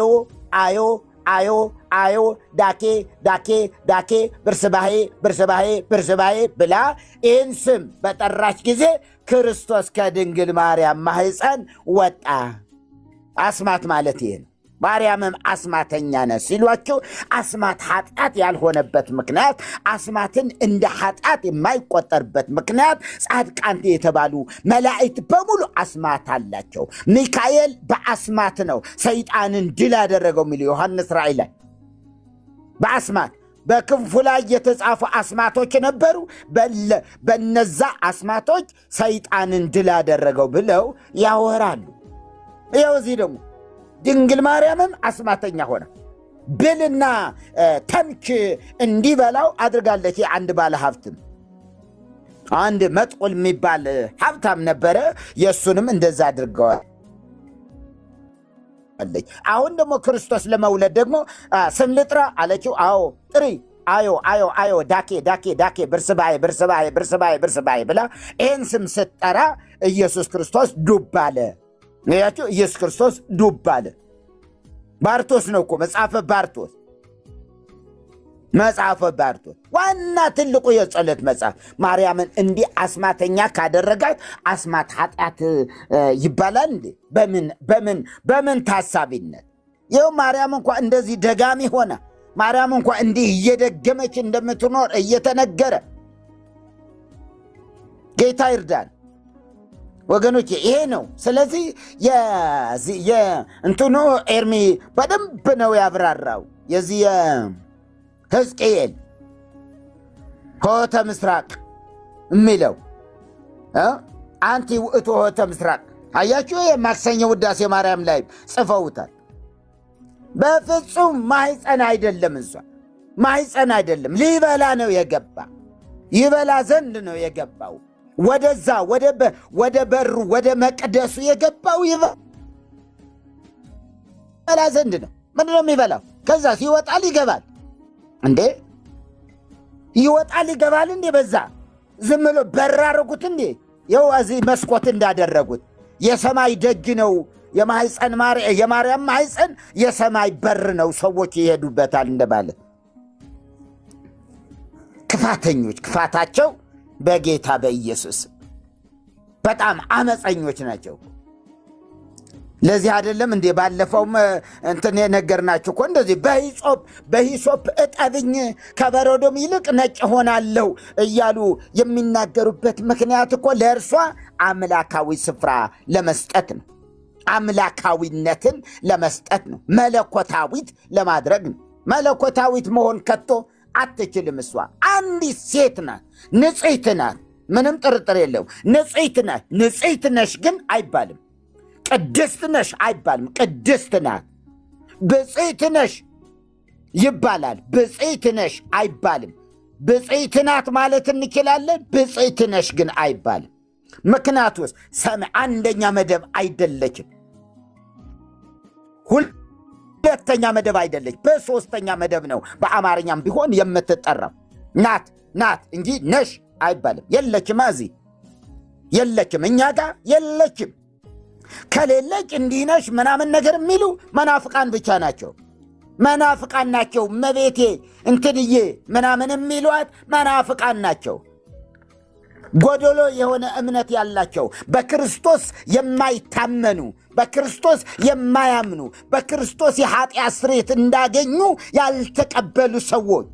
ዳኬ ብርስባሄ ብላ ይህን ስም በጠራች ጊዜ ክርስቶስ ከድንግል ማርያም ማህፀን ወጣ። አስማት ማለት ይሄ ነው። ማርያምም አስማተኛ ነች ሲሏቸው አስማት ኃጢአት ያልሆነበት ምክንያት፣ አስማትን እንደ ኃጢአት የማይቆጠርበት ምክንያት ጻድቃን የተባሉ መላእክት በሙሉ አስማት አላቸው። ሚካኤል በአስማት ነው ሰይጣንን ድል ያደረገው የሚለው ዮሐንስ ራእይ ላይ በአስማት በክንፉ ላይ የተጻፉ አስማቶች ነበሩ። በነዛ አስማቶች ሰይጣንን ድል ያደረገው ብለው ያወራሉ። ይኸው እዚህ ደግሞ ድንግል ማርያምም አስማተኛ ሆነ። ብልና ተምች እንዲበላው አድርጋለች። አንድ ባለ ሀብትም አንድ መጥቆል የሚባል ሀብታም ነበረ። የእሱንም እንደዛ አድርገዋለች። አሁን ደግሞ ክርስቶስ ለመውለድ ደግሞ ስም ልጥራ አለችው። አዎ ጥሪ። አዮ ዳኬ ብርስባሄ ብላ ይህን ስም ስትጠራ ኢየሱስ ክርስቶስ ዱብ አለ። ያቸው ኢየሱስ ክርስቶስ ዱብ አለ። ባርቶስ ነው እኮ መጽሐፈ ባርቶስ ዋና ትልቁ የጸሎት መጽሐፍ። ማርያምን እንዲህ አስማተኛ ካደረጋት አስማት ኃጢአት ይባላል እንዴ? በምን ታሳቢነት? ይኸው ማርያም እንኳ እንደዚህ ደጋሚ ሆና ማርያም እንኳ እንዲህ እየደገመች እንደምትኖር እየተነገረ ጌታ ይርዳን ወገኖቼ። ይሄ ነው። ስለዚህ እንትኑ ኤርሚ በደንብ ነው ያብራራው። የዚህ ሕዝቅኤል ሆተ ምስራቅ የሚለው አንቲ ውእቱ ሆተ ምስራቅ አያችሁ። የማክሰኞ ውዳሴ ማርያም ላይ ጽፈውታል። በፍጹም ማሕፀን አይደለም፣ እሷ ማሕፀን አይደለም። ሊበላ ነው የገባ፣ ይበላ ዘንድ ነው የገባው። ወደዛ ወደ በሩ ወደ መቅደሱ የገባው ይበላ ዘንድ ነው። ምንድን ነው የሚበላው? ከዛ ይወጣል ይገባል። እንዴ ይወጣል ይገባል እንዴ? በዛ ዝም ብሎ በር አደረጉት እንዴ? ይኸው እዚህ መስኮት እንዳደረጉት የሰማይ ደጅ ነው። የማርያም ማሕፀን የሰማይ በር ነው። ሰዎች ይሄዱበታል እንደማለት። ክፋተኞች፣ ክፋታቸው በጌታ በኢየሱስ በጣም አመፀኞች ናቸው። ለዚህ አይደለም እንዴ ባለፈውም እንትን የነገርናችሁ እኮ እንደዚህ በሂሶፕ እጠብኝ ከበረዶም ይልቅ ነጭ ሆናለሁ እያሉ የሚናገሩበት ምክንያት እኮ ለእርሷ አምላካዊ ስፍራ ለመስጠት ነው። አምላካዊነትን ለመስጠት ነው። መለኮታዊት ለማድረግ ነው። መለኮታዊት መሆን ከቶ አትችልም። እሷ አንዲት ሴት ናት፣ ንጽሕት ናት። ምንም ጥርጥር የለው። ንጽሕት ናት። ንጽሕት ነሽ ግን አይባልም። ቅድስት ነሽ አይባልም። ቅድስት ናት። ብፅዕት ነሽ ይባላል። ብፅዕት ነሽ አይባልም። ብፅዕት ናት ማለት እንችላለን። ብፅዕት ነሽ ግን አይባልም። ምክንያቱስ አንደኛ መደብ አይደለችም፣ ሁለተኛ መደብ አይደለች፣ በሶስተኛ መደብ ነው በአማርኛም ቢሆን የምትጠራው። ናት እንጂ ነሽ አይባልም። የለችም፣ እዚህ የለችም፣ እኛ ጋር የለችም። ከሌለች እንዲህ ነሽ ምናምን ነገር የሚሉ መናፍቃን ብቻ ናቸው። መናፍቃን ናቸው። መቤቴ እንትንዬ ምናምን የሚሏት መናፍቃን ናቸው። ጎደሎ የሆነ እምነት ያላቸው፣ በክርስቶስ የማይታመኑ፣ በክርስቶስ የማያምኑ፣ በክርስቶስ የኃጢአት ስርየት እንዳገኙ ያልተቀበሉ ሰዎች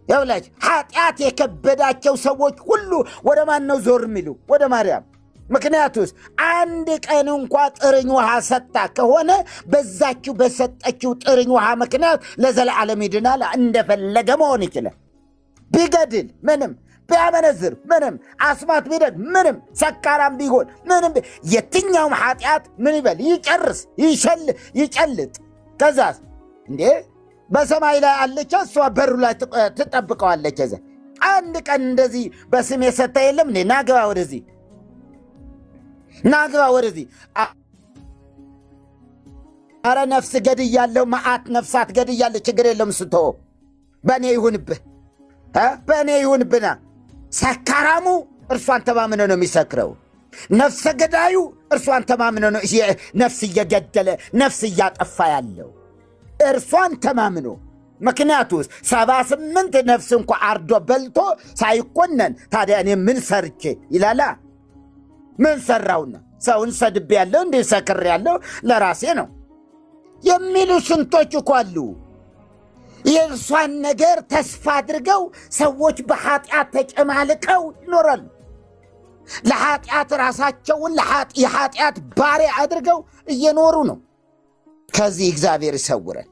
ይውላች። ኃጢአት የከበዳቸው ሰዎች ሁሉ ወደ ማን ነው ዞር የሚሉ? ወደ ማርያም። ምክንያቱስ አንድ ቀን እንኳ ጥርኝ ውሃ ሰጣ ከሆነ በዛችው በሰጠችው ጥርኝ ውሃ ምክንያት ለዘላለም ይድናል። እንደፈለገ መሆን ይችላል። ቢገድል ምንም፣ ቢያመነዝር ምንም፣ አስማት ቢደግ ምንም፣ ሰካራም ቢሆን ምንም፣ የትኛውም ኃጢአት ምን ይበል ይጨርስ፣ ይጨልጥ። ከዛስ እንዴ በሰማይ ላይ አለች፣ እሷ በሩ ላይ ትጠብቀዋለች። እዛ አንድ ቀን እንደዚህ በስሜ ሰታ የለም እንዴ? ናግባ ወደዚህ፣ ናግባ ወደዚህ። አረ ነፍስ ገድያለሁ፣ መዓት ነፍሳት ገድያለሁ፣ ችግር የለም ስተወው፣ በእኔ ይሁንብህ፣ በእኔ ይሁንብና። ሰካራሙ እርሷን ተማምነ ነው የሚሰክረው። ነፍሰ ገዳዩ እርሷን ተማምነ ነው ነፍስ እየገደለ ነፍስ እያጠፋ ያለው እርሷን ተማምኖ። ምክንያቱስ 78 ነፍስ እንኳ አርዶ በልቶ ሳይኮነን ታዲያ እኔ ምን ሰርቼ ይላላ? ምን ሰራውና? ሰውን ሰድቤ ያለው እንዴ ሰክር ያለው ለራሴ ነው የሚሉ ስንቶች እኮ አሉ። የእርሷን ነገር ተስፋ አድርገው ሰዎች በኃጢአት ተጨማልቀው ይኖራሉ። ለኃጢአት ራሳቸውን የኃጢአት ባሪያ አድርገው እየኖሩ ነው። ከዚህ እግዚአብሔር ይሰውረን፣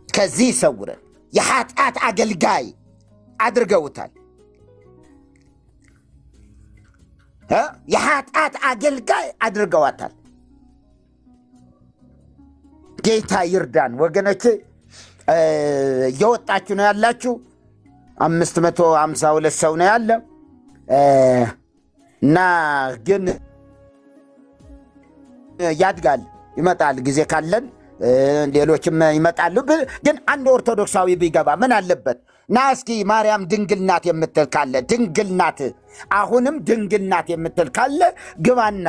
ከዚህ ይሰውረን። የኃጢአት አገልጋይ አድርገውታል። የኃጢአት አገልጋይ አድርገዋታል። ጌታ ይርዳን ወገኖቼ። እየወጣችሁ ነው ያላችሁ። 552 ሰው ነው ያለ እና ግን ያድጋል፣ ይመጣል። ጊዜ ካለን ሌሎችም ይመጣሉ። ግን አንድ ኦርቶዶክሳዊ ቢገባ ምን አለበት? ና እስኪ ማርያም ድንግል ናት የምትል ካለ ድንግል ናት፣ አሁንም ድንግል ናት የምትል ካለ ግባና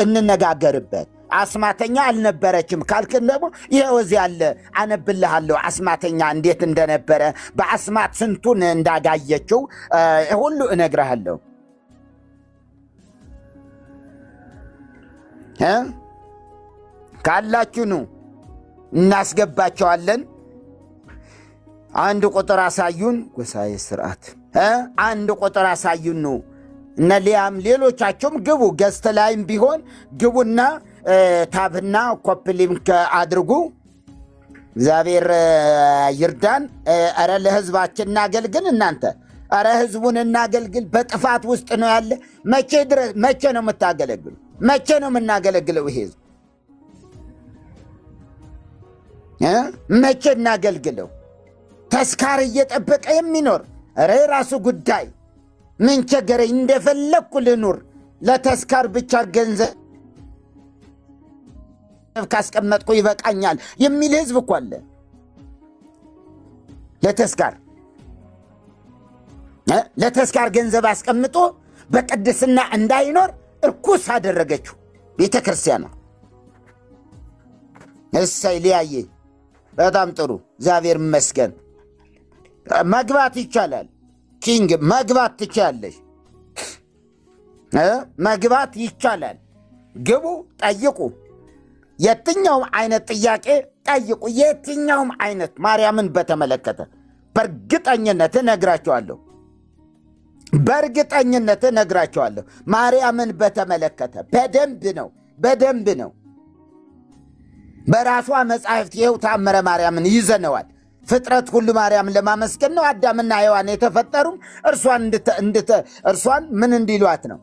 እንነጋገርበት። አስማተኛ አልነበረችም ካልክን ደግሞ ይኸው እዚህ አለ አነብልሃለሁ፣ አስማተኛ እንዴት እንደነበረ በአስማት ስንቱን እንዳጋየችው ሁሉ እነግርሃለሁ። ካላችሁ ኑ እናስገባቸዋለን። አንድ ቁጥር አሳዩን። ጎሳዬ ስርዓት አንድ ቁጥር አሳዩን። ኑ እነ ሊያም ሌሎቻቸውም ግቡ። ገዝተ ላይም ቢሆን ግቡና ታብና ኮፕሊንክ አድርጉ። እግዚአብሔር ይርዳን። ኧረ ለህዝባችን እናገልግል። እናንተ ኧረ ህዝቡን እናገልግል። በጥፋት ውስጥ ነው ያለ። መቼ ነው የምታገለግሉ? መቼ ነው የምናገለግለው? ይሄ ህዝብ መቼ እናገልግለው? ተስካር እየጠበቀ የሚኖር ኧረ የራሱ ጉዳይ። ምን ቸገረኝ፣ እንደፈለግኩ ልኑር፣ ለተስካር ብቻ ገንዘብ ካስቀመጥኩ ይበቃኛል የሚል ህዝብ እኮ አለ። ለተስካር ገንዘብ አስቀምጦ በቅድስና እንዳይኖር እርኩስ አደረገችው ቤተ ክርስቲያኗ። እሰይ ሊያየ በጣም ጥሩ፣ እግዚአብሔር ይመስገን። መግባት ይቻላል። ኪንግ መግባት ትችላለሽ፣ መግባት ይቻላል። ግቡ፣ ጠይቁ። የትኛውም አይነት ጥያቄ ጠይቁ። የትኛውም አይነት ማርያምን በተመለከተ በእርግጠኝነት እነግራቸዋለሁ። ማርያምን በተመለከተ በደንብ ነው። በራሷ መጻሕፍት ይኸው ተአምረ ማርያምን ይዘነዋል። ፍጥረት ሁሉ ማርያምን ለማመስገን ነው። አዳምና ሔዋን የተፈጠሩም እርሷን ምን እንዲሏት ነው?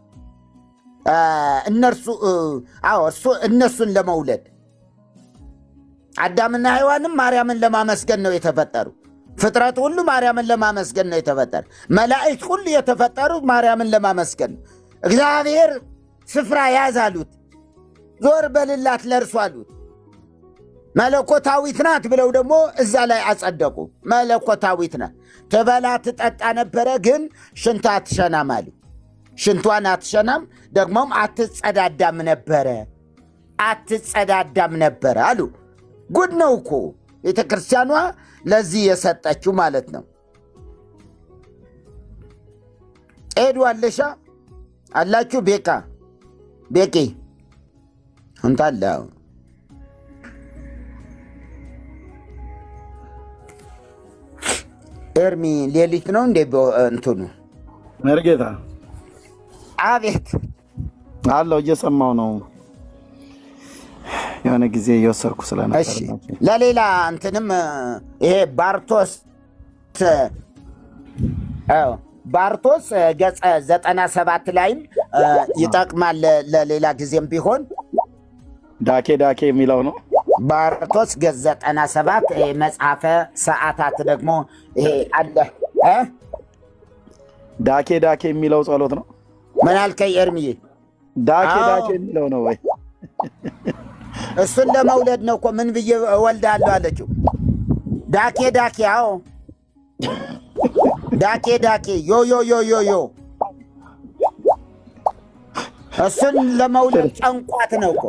እነሱን ለመውለድ። አዳምና ሔዋንም ማርያምን ለማመስገን ነው የተፈጠሩ። ፍጥረት ሁሉ ማርያምን ለማመስገን ነው የተፈጠሩ። መላእክት ሁሉ የተፈጠሩት ማርያምን ለማመስገን ነው። እግዚአብሔር ስፍራ ያዝ አሉት፣ ዞር በልላት ለእርሱ አሉት። መለኮታዊት ናት ብለው ደግሞ እዛ ላይ አጸደቁ። መለኮታዊት ናት። ትበላ ትጠጣ ነበረ፣ ግን ሽንቷ አትሸናም አሉ። ሽንቷን አትሸናም፣ ደግሞም አትጸዳዳም ነበረ አሉ። ጉድ ነው እኮ ቤተ ክርስቲያኗ ለዚህ የሰጠችው ማለት ነው። ኤዱ አለሻ አላችሁ? ቤቂ እንታለ ኤርሚ ሌሊት ነው እንዴ እንትኑ? መርጌታ አቤት አለው፣ እየሰማው ነው። የሆነ ጊዜ እየወሰድኩ ስለነበር ለሌላ እንትንም ይሄ ባርቶስ ገጸ 97 ላይም ይጠቅማል። ለሌላ ጊዜም ቢሆን ዳኬ የሚለው ነው። ባርቶስ ገጽ 97 መጽሐፈ ሰዓታት ደግሞ ይሄ አለ። ዳኬ የሚለው ጸሎት ነው። ምን አልከኝ ኤርሚዬ? ዳኬ የሚለው ነው ወይ? እሱን ለመውለድ ነው እኮ። ምን ብዬ እወልዳለሁ አለችው። ዳኬ አዎ ዳኬ ዮ እሱን ለመውለድ ጨንቋት ነው እኮ።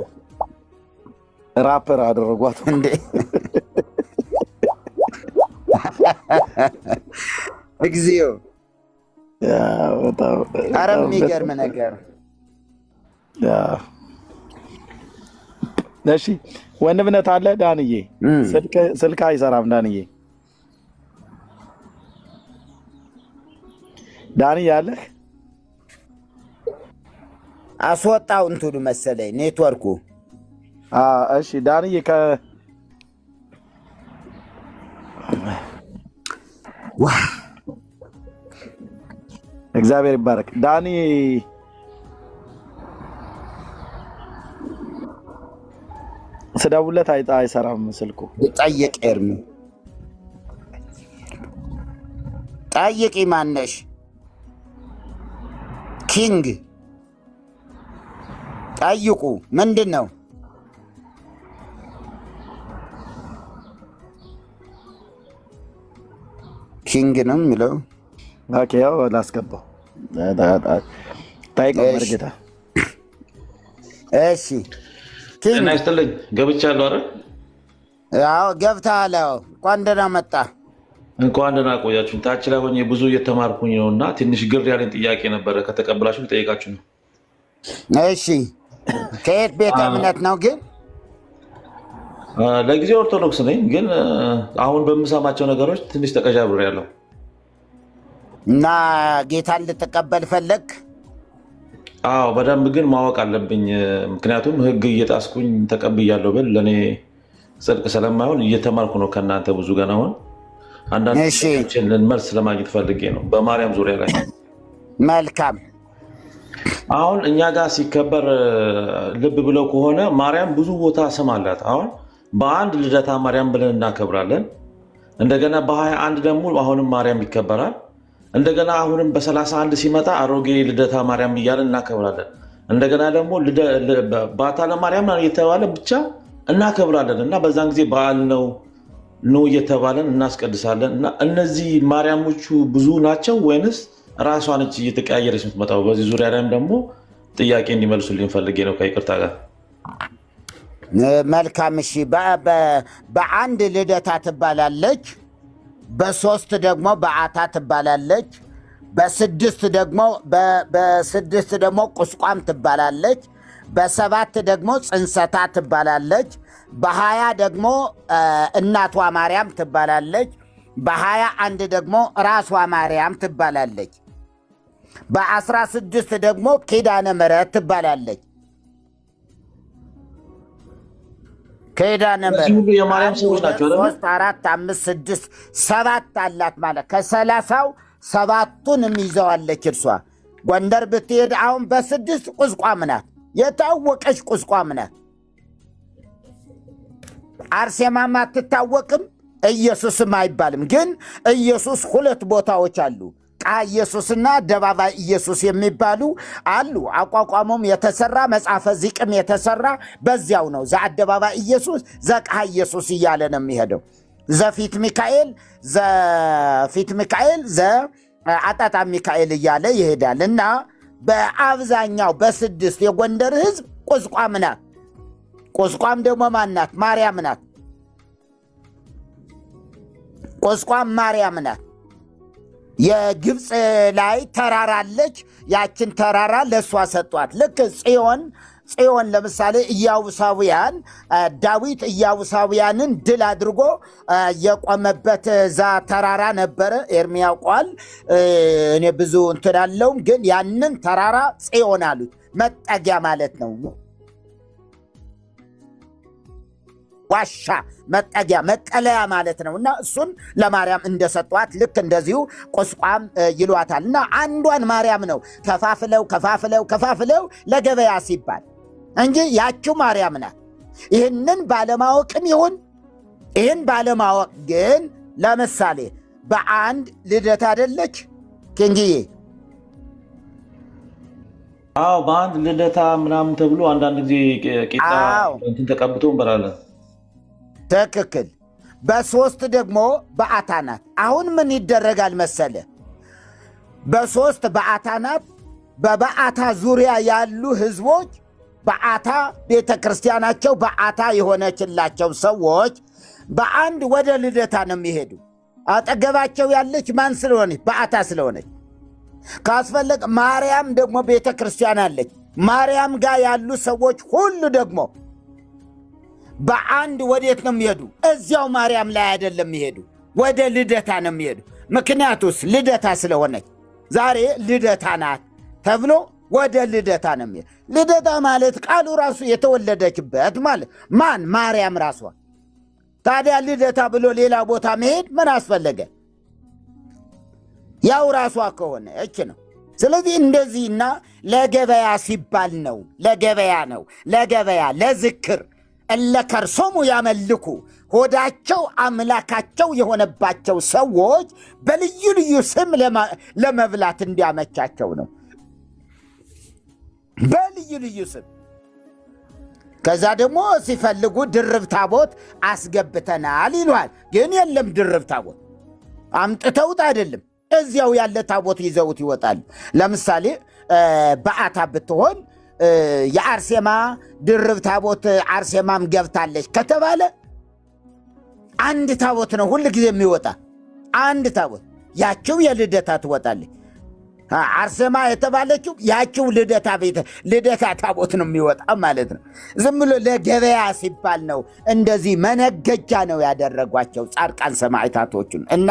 ራፐር አደረጓት እንዴ? እግዚኦ! ኧረ የሚገርም ነገር። እሺ ወንድምነት አለ ዳንዬ? ስልክ አይሰራም ዳንዬ። ዳንዬ አለህ? አስወጣው እንትኑ መሰለኝ ኔትወርኩ። እሺ ዳንዬ እግዚአብሔር ይባረክ። ዳኒ ስደውለት አይሰራም ስልኩ። ጠይቅ ኤርሚ፣ ጠይቂ። ማነሽ ኪንግ? ጠይቁ። ምንድን ነው ኪንግ ነው የሚለው። ኦኬ ያው ላስገባው ታይቀው መርጌታ። እሺ እና ይስተልኝ ገብቻለሁ አይደል? ያው ገብተሃል። እንኳን ደህና መጣ። እንኳን ደህና ቆያችሁኝ። ታች ላይ ሆኜ ብዙ እየተማርኩኝ ነውና ትንሽ ግር ያለኝ ጥያቄ ነበረ። ከተቀበላችሁ ልጠይቃችሁ ነው። እሺ ከየት ቤተ እምነት ነው ግን? ለጊዜው ኦርቶዶክስ ነኝ፣ ግን አሁን በምሰማቸው ነገሮች ትንሽ ተቀዣብሬያለሁ። እና ጌታን ልትቀበል ፈለግ? አዎ በደንብ ግን ማወቅ አለብኝ። ምክንያቱም ሕግ እየጣስኩኝ ተቀብያለሁ ብል ለእኔ ጽድቅ ስለማይሆን እየተማርኩ ነው ከእናንተ ብዙ ገና አሁን አንዳንድ መልስ ለማግኘት ፈልጌ ነው በማርያም ዙሪያ ላይ። መልካም። አሁን እኛ ጋር ሲከበር ልብ ብለው ከሆነ ማርያም ብዙ ቦታ ስም አላት። አሁን በአንድ ልደታ ማርያም ብለን እናከብራለን። እንደገና በ21 ደግሞ አሁንም ማርያም ይከበራል። እንደገና አሁንም በ31 ሲመጣ አሮጌ ልደታ ማርያም እያለን እናከብራለን። እንደገና ደግሞ ባታ ለማርያም እየተባለ ብቻ እናከብራለን እና በዛን ጊዜ በዓል ነው እየተባለን እናስቀድሳለን። እና እነዚህ ማርያሞቹ ብዙ ናቸው ወይንስ ራሷ ነች እየተቀያየረች የምትመጣው? በዚህ ዙሪያ ላይም ደግሞ ጥያቄ እንዲመልሱልኝ ፈልጌ ነው ከይቅርታ ጋር። መልካም። እሺ በአንድ ልደታ ትባላለች፣ በ3 ደግሞ በዓታ ትባላለች፣ በ6 ደግሞ ቁስቋም ትባላለች፣ በ7 ደግሞ ጽንሰታ ትባላለች፣ በ20 ደግሞ እናቷ ማርያም ትባላለች፣ በ21 ደግሞ ራሷ ማርያም ትባላለች፣ በ16 ደግሞ ኪዳነ ምሕረት ትባላለች። ኪዳነ ምሕረት የማርያም ሰዎች ናቸው። 3 4 5 6 7 አላት ማለት ከ30ው 7ቱንም ይዘዋለች እርሷ። ጎንደር ብትሄድ አሁን በ6 ቁስቋም ናት፣ የታወቀች ቁስቋም ናት። አርሴማም አትታወቅም፣ ኢየሱስም አይባልም። ግን ኢየሱስ 2 ቦታዎች አሉ። ቃ ኢየሱስና አደባባይ ኢየሱስ የሚባሉ አሉ። አቋቋሙም የተሰራ መጽሐፈ ዚቅም የተሰራ በዚያው ነው። ዘአደባባይ ኢየሱስ ዘቃ ኢየሱስ እያለ ነው የሚሄደው። ዘፊት ሚካኤል ዘአጣጣ ሚካኤል እያለ ይሄዳል። እና በአብዛኛው በ6 የጎንደር ህዝብ ቁስቋም ናት። ቁስቋም ደግሞ ማናት? ማርያም ናት። ቁስቋም ማርያም ናት። የግብፅ ላይ ተራራለች። ያችን ተራራ ለእሷ ሰጧት። ልክ ጽዮን ለምሳሌ ኢያቡሳውያን ዳዊት ኢያቡሳውያንን ድል አድርጎ የቆመበት ዛ ተራራ ነበረ። ኤርምያ ያውቀዋል። እኔ ብዙ እንትን አለውም፣ ግን ያንን ተራራ ጽዮን አሉት። መጠጊያ ማለት ነው። ዋሻ መጠጊያ መጠለያ ማለት ነው። እና እሱን ለማርያም እንደሰጧት ልክ እንደዚሁ ቁስቋም ይሏታል። እና አንዷን ማርያም ነው ከፋፍለው ለገበያ ሲባል እንጂ ያችው ማርያም ናት። ይህንን ባለማወቅም ይሁን ይህን ባለማወቅ ግን ለምሳሌ በአንድ ልደት አደለች ኪንግዬ? አዎ በአንድ ልደታ ምናምን ተብሎ አንዳንድ ጊዜ ቂጣ እንትን ተቀብቶ እንበላለን። ትክክል። በ3 ደግሞ በዓታ ናት። አሁን ምን ይደረጋል መሰለ? በ3 በዓታ ናት። በበዓታ ዙሪያ ያሉ ህዝቦች በዓታ ቤተ ክርስቲያናቸው በዓታ የሆነችላቸው ሰዎች በአንድ ወደ ልደታ ነው የሚሄዱ። አጠገባቸው ያለች ማን ስለሆነች? በዓታ ስለሆነች። ካስፈለግ ማርያም ደግሞ ቤተ ክርስቲያን አለች። ማርያም ጋር ያሉ ሰዎች ሁሉ ደግሞ በአንድ ወዴት ነው የሚሄዱ? እዚያው ማርያም ላይ አይደለም የሚሄዱ፣ ወደ ልደታ ነው የሚሄዱ። ምክንያቱስ ልደታ ስለሆነች ዛሬ ልደታ ናት ተብሎ ወደ ልደታ ነው የሚሄዱ። ልደታ ማለት ቃሉ ራሱ የተወለደችበት ማለት ማን? ማርያም ራሷ። ታዲያ ልደታ ብሎ ሌላ ቦታ መሄድ ምን አስፈለገ? ያው ራሷ ከሆነ እች ነው። ስለዚህ እንደዚህና ለገበያ ሲባል ነው። ለገበያ ነው፣ ለገበያ ለዝክር እለከርሶሙ ያመልኩ ሆዳቸው አምላካቸው የሆነባቸው ሰዎች በልዩ ልዩ ስም ለመብላት እንዲያመቻቸው ነው። በልዩ ልዩ ስም። ከዛ ደግሞ ሲፈልጉ ድርብ ታቦት አስገብተናል ይሏል። ግን የለም ድርብ ታቦት። አምጥተውት አይደለም፣ እዚያው ያለ ታቦት ይዘውት ይወጣሉ። ለምሳሌ በዓታ ብትሆን የአርሴማ ድርብ ታቦት አርሴማም ገብታለች ከተባለ አንድ ታቦት ነው ሁል ጊዜ የሚወጣ፣ አንድ ታቦት፣ ያችው የልደታ ትወጣለች። አርሴማ የተባለችው ያችው ልደታ ታቦት ነው የሚወጣ ማለት ነው። ዝም ብሎ ለገበያ ሲባል ነው እንደዚህ መነገጃ ነው ያደረጓቸው ጻድቃን ሰማዕታቶቹን። እና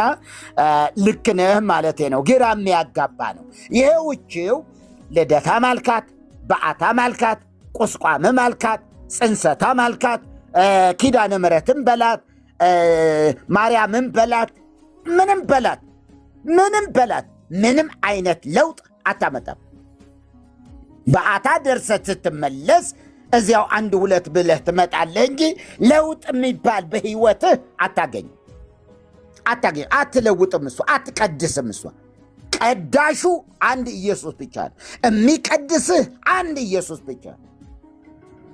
ልክ ነህ ማለቴ ነው። ግራ የሚያጋባ ነው። ይሄ ውጭው ልደታ ማልካት፣ በዓታ ማልካት፣ ቁስቋም ማልካት፣ ጽንሰታ ማልካት፣ ኪዳነ ምሕረትም በላት፣ ማርያምም በላት፣ ምንም በላት ምንም አይነት ለውጥ አታመጣም። በዓታ ደርሰህ ስትመለስ እዚያው 1-2 ብለህ ትመጣለህ እንጂ ለውጥ የሚባል በህይወትህ አታገኝ። አትለውጥም። እሷ አትቀድስም። እሷ ቀዳሹ አንድ ኢየሱስ ብቻ ነው። የሚቀድስህ አንድ ኢየሱስ ብቻ ነው።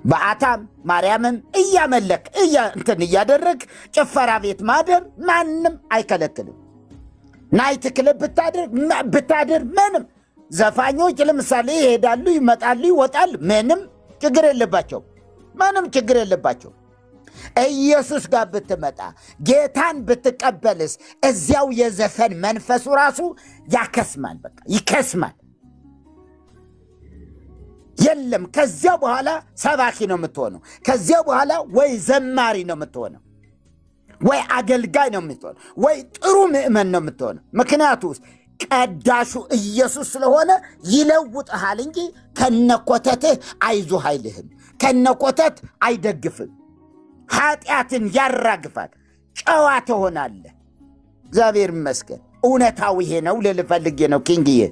በዓታም ማርያምም እያመለክ እንትን እያደረግ ጭፈራ ቤት ማደር ማንም አይከለክልም። ናይት ክለብ ብታደር ምንም ዘፋኞች ለምሳሌ ይሄዳሉ፣ ይመጣሉ፣ ይወጣሉ። ምንም ችግር የለባቸው። ኢየሱስ ጋር ብትመጣ ጌታን ብትቀበልስ እዚያው የዘፈን መንፈሱ ራሱ ያከስማል። በቃ ይከስማል። የለም ከዚያ በኋላ ሰባኪ ነው የምትሆነው። ከዚያ በኋላ ወይ ዘማሪ ነው የምትሆነው፣ ወይ አገልጋይ ነው የምትሆነው፣ ወይ ጥሩ ምእመን ነው የምትሆነው። ምክንያቱ ቀዳሹ ኢየሱስ ስለሆነ ይለውጥሃል እንጂ ከነኮተትህ አይዞህ አይልህም። ከነኮተት አይደግፍም። ኃጢአትን ያራግፋል። ጨዋ ትሆናለህ። እግዚአብሔር ይመስገን። እውነታው ይሄ ነው ልልህ ፈልጌ ነው። ኪንግዬ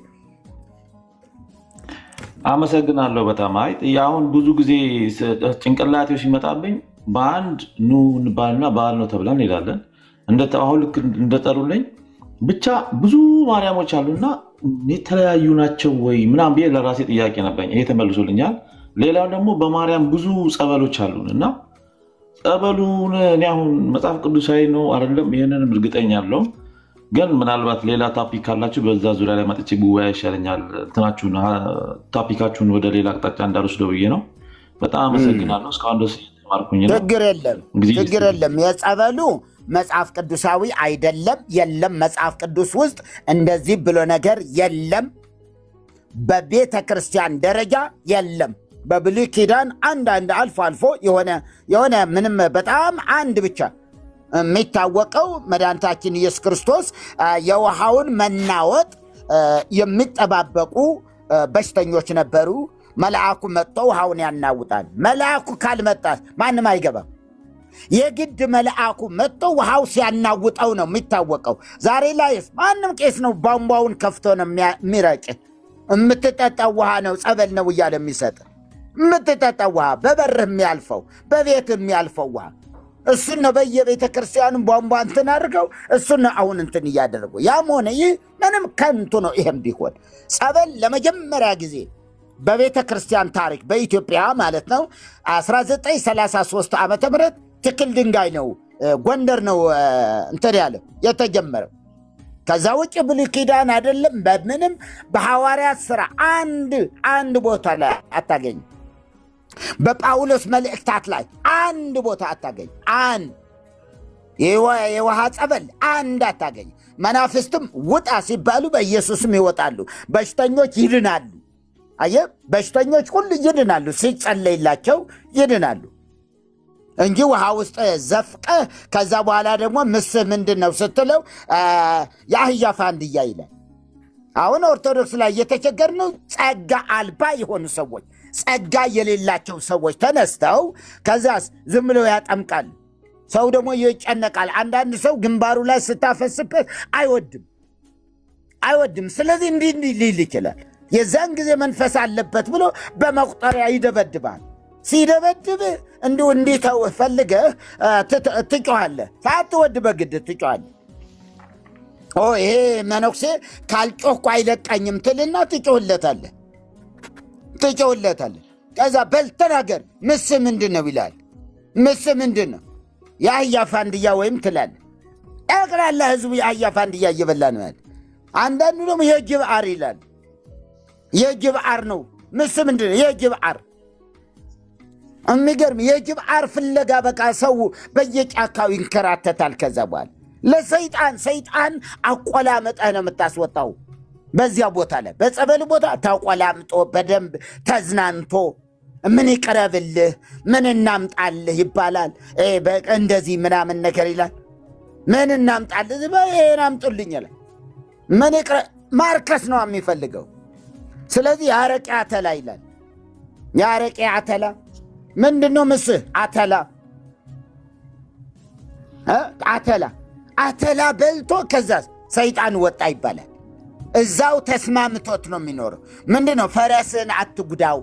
አመሰግናለሁ በጣም። አይ አሁን ብዙ ጊዜ ጭንቅላቴው ሲመጣብኝ በአንድ ኑ እንባልና በዓል ነው ተብለን እንሄዳለን። አሁን ልክ እንደጠሩልኝ ብቻ ብዙ ማርያሞች አሉና የተለያዩ ናቸው ወይ ምናምን ብዬ ለራሴ ጥያቄ ነበረኝ። ይሄ ተመልሶልኛል። ሌላው ደግሞ በማርያም ብዙ ጸበሎች አሉን እና ጸበሉን እኔ አሁን መጽሐፍ ቅዱሳዊ ነው አይደለም ይህንንም እርግጠኛ አለው። ግን ምናልባት ሌላ ታፒክ ካላችሁ በዛ ዙሪያ ላይ መጥቼ ብወያ ይሻለኛል። እንትናችሁን ታፒካችሁን ወደ ሌላ አቅጣጫ እንዳልወስደው ብዬ ነው። በጣም አመሰግናለሁ። እስካሁን ደስ ማርኩኝ ነው። ችግር የለም። የጸበሉ መጽሐፍ ቅዱሳዊ አይደለም። የለም መጽሐፍ ቅዱስ ውስጥ እንደዚህ ብሎ ነገር የለም። በቤተ ክርስቲያን ደረጃ የለም። በብሉይ ኪዳን አንዳንድ አልፎ አልፎ የሆነ ምንም በጣም አንድ ብቻ የሚታወቀው መድኃኒታችን ኢየሱስ ክርስቶስ የውሃውን መናወጥ የሚጠባበቁ በሽተኞች ነበሩ። መልአኩ መጥቶ ውሃውን ያናውጣል። መልአኩ ካልመጣ ማንም አይገባም። የግድ መልአኩ መጥቶ ውሃው ሲያናውጠው ነው የሚታወቀው። ዛሬ ላይስ ማንም ቄስ ነው ቧንቧውን ከፍቶ ነው የሚረጭ። የምትጠጣው ውሃ ነው ጸበል ነው እያለ የሚሰጥ የምትጠጣው ውሃ፣ በበርህ የሚያልፈው በቤት የሚያልፈው ውሃ እሱን ነው በየቤተ ክርስቲያኑ ቧንቧ እንትን አድርገው እሱን ነው አሁን እንትን እያደረጉ። ያም ሆነ ይህ ምንም ከንቱ ነው። ይህም ቢሆን ጸበል ለመጀመሪያ ጊዜ በቤተ ክርስቲያን ታሪክ በኢትዮጵያ ማለት ነው 1933 ዓመተ ምህረት ትክል ድንጋይ ነው ጎንደር ነው እንትን ያለው የተጀመረው። ከዛ ውጭ ብሉይ ኪዳን አይደለም በምንም በሐዋርያት ሥራ አንድ ቦታ ላይ አታገኝ። በጳውሎስ መልእክታት ላይ አንድ ቦታ አታገኝ። የውሃ ጸበል አንድ አታገኝ። መናፍስትም ውጣ ሲባሉ በኢየሱስም ይወጣሉ። በሽተኞች ይድናሉ። አየህ፣ በሽተኞች ሁሉ ይድናሉ፣ ሲጸለይላቸው ይድናሉ እንጂ ውሃ ውስጥ ዘፍቀህ ከዛ በኋላ ደግሞ ምስህ ምንድን ነው ስትለው የአህያ ፋንድያ ይላል። አሁን ኦርቶዶክስ ላይ እየተቸገርነው ጸጋ አልባ የሆኑ ሰዎች፣ ጸጋ የሌላቸው ሰዎች ተነስተው ከዛስ ዝም ብለው ያጠምቃሉ። ሰው ደግሞ ይጨነቃል። አንዳንድ ሰው ግንባሩ ላይ ስታፈስበት አይወድም። ስለዚህ እንዲህ ሊል ይችላል። የዛን ጊዜ መንፈስ አለበት ብሎ በመቁጠሪያ ይደበድባል። ሲደበድብ እንዲተው ፈልገህ ትጮኻለህ። ሳትወድ በግድ ትጮኻለህ። ይሄ መነኩሴ ካልጮኽኩ አይለቀኝም ትልና ትጮኽለታለህ። ከዛ በል ተናገር፣ ምስህ ምንድን ነው ይላል። ምስህ ምንድን ነው? የአህያ ፋንድያ ወይም ትላለህ። ጠቅላላ ህዝቡ የአህያ ፋንድያ እየበላ ነው ያለ። አንዳንዱ ደግሞ የጅብ አር ይላል። የጅብ አር ነው ምስ ምንድን ነው የጅብ አር? የሚገርም የጅብ አር ፍለጋ በቃ ሰው በየጫካው ይንከራተታል። ከዛ በኋላ ለሰይጣን አቆላምጠህ ነው የምታስወጣው። በዚያ ቦታ ላይ በጸበል ቦታ ተቆላምጦ በደንብ ተዝናንቶ ምን ይቀረብልህ ምን እናምጣልህ ይባላል። እንደዚህ ምናምን ነገር ይላል። ምን እናምጣልህ ይሄን አምጡልኝ ይላል። ምን ማርከስ ነው የሚፈልገው። ስለዚህ የአረቄ አተላ ይላል። የአረቄ አተላ ምንድን ነው? ምስህ አተላ በልቶ ከዛ ሰይጣን ወጣ ይባላል። እዛው ተስማምቶት ነው የሚኖረው። ምንድን ነው? ፈረስን አትጉዳው።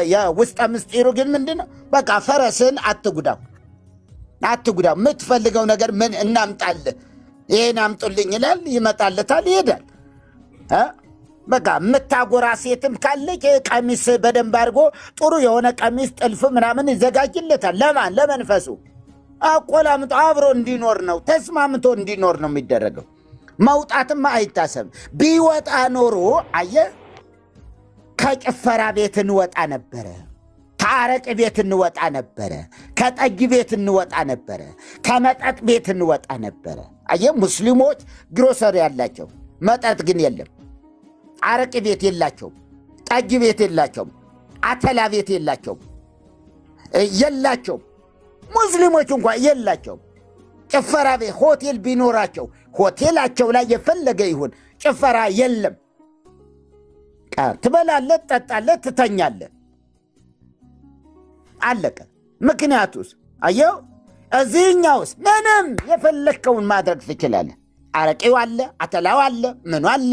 የውስጠ ምስጢሩ ግን ምንድን ነው? በቃ ፈረስን አትጉዳው። የምትፈልገው ነገር ምን እናምጣልህ፣ ይሄን አምጡልኝ ይላል። ይመጣለታል፣ ይሄዳል። በቃ የምታጎራ ሴትም ካለች ቀሚስ በደንብ አድርጎ ጥሩ የሆነ ቀሚስ ጥልፍ ምናምን ይዘጋጅለታል። ለማን? ለመንፈሱ አቆላምጦ አብሮ እንዲኖር ነው፣ ተስማምቶ እንዲኖር ነው የሚደረገው። መውጣትማ አይታሰብም። ቢወጣ ኖሮ አየህ ከጭፈራ ቤት እንወጣ ነበረ፣ ከአረቅ ቤት እንወጣ ነበረ፣ ከጠጅ ቤት እንወጣ ነበረ፣ ከመጠጥ ቤት እንወጣ ነበረ። አየህ ሙስሊሞች ግሮሰሪ ያላቸው፣ መጠጥ ግን የለም። አረቅ ቤት የላቸውም፣ ጠጅ ቤት የላቸውም፣ አተላ ቤት የላቸውም። ሙስሊሞች እንኳን የላቸውም። ጭፈራ ቤት ሆቴል ቢኖራቸው ሆቴላቸው ላይ የፈለገ ይሁን ጭፈራ የለም። ትበላለህ፣ ትጠጣለህ፣ ትተኛለህ፣ አለቀ። ምክንያቱስ አየው እዚህኛውስ ምንም የፈለግከውን ማድረግ ትችላለህ። አረቄው አለ፣ አተላው አለ፣ ምኑ አለ።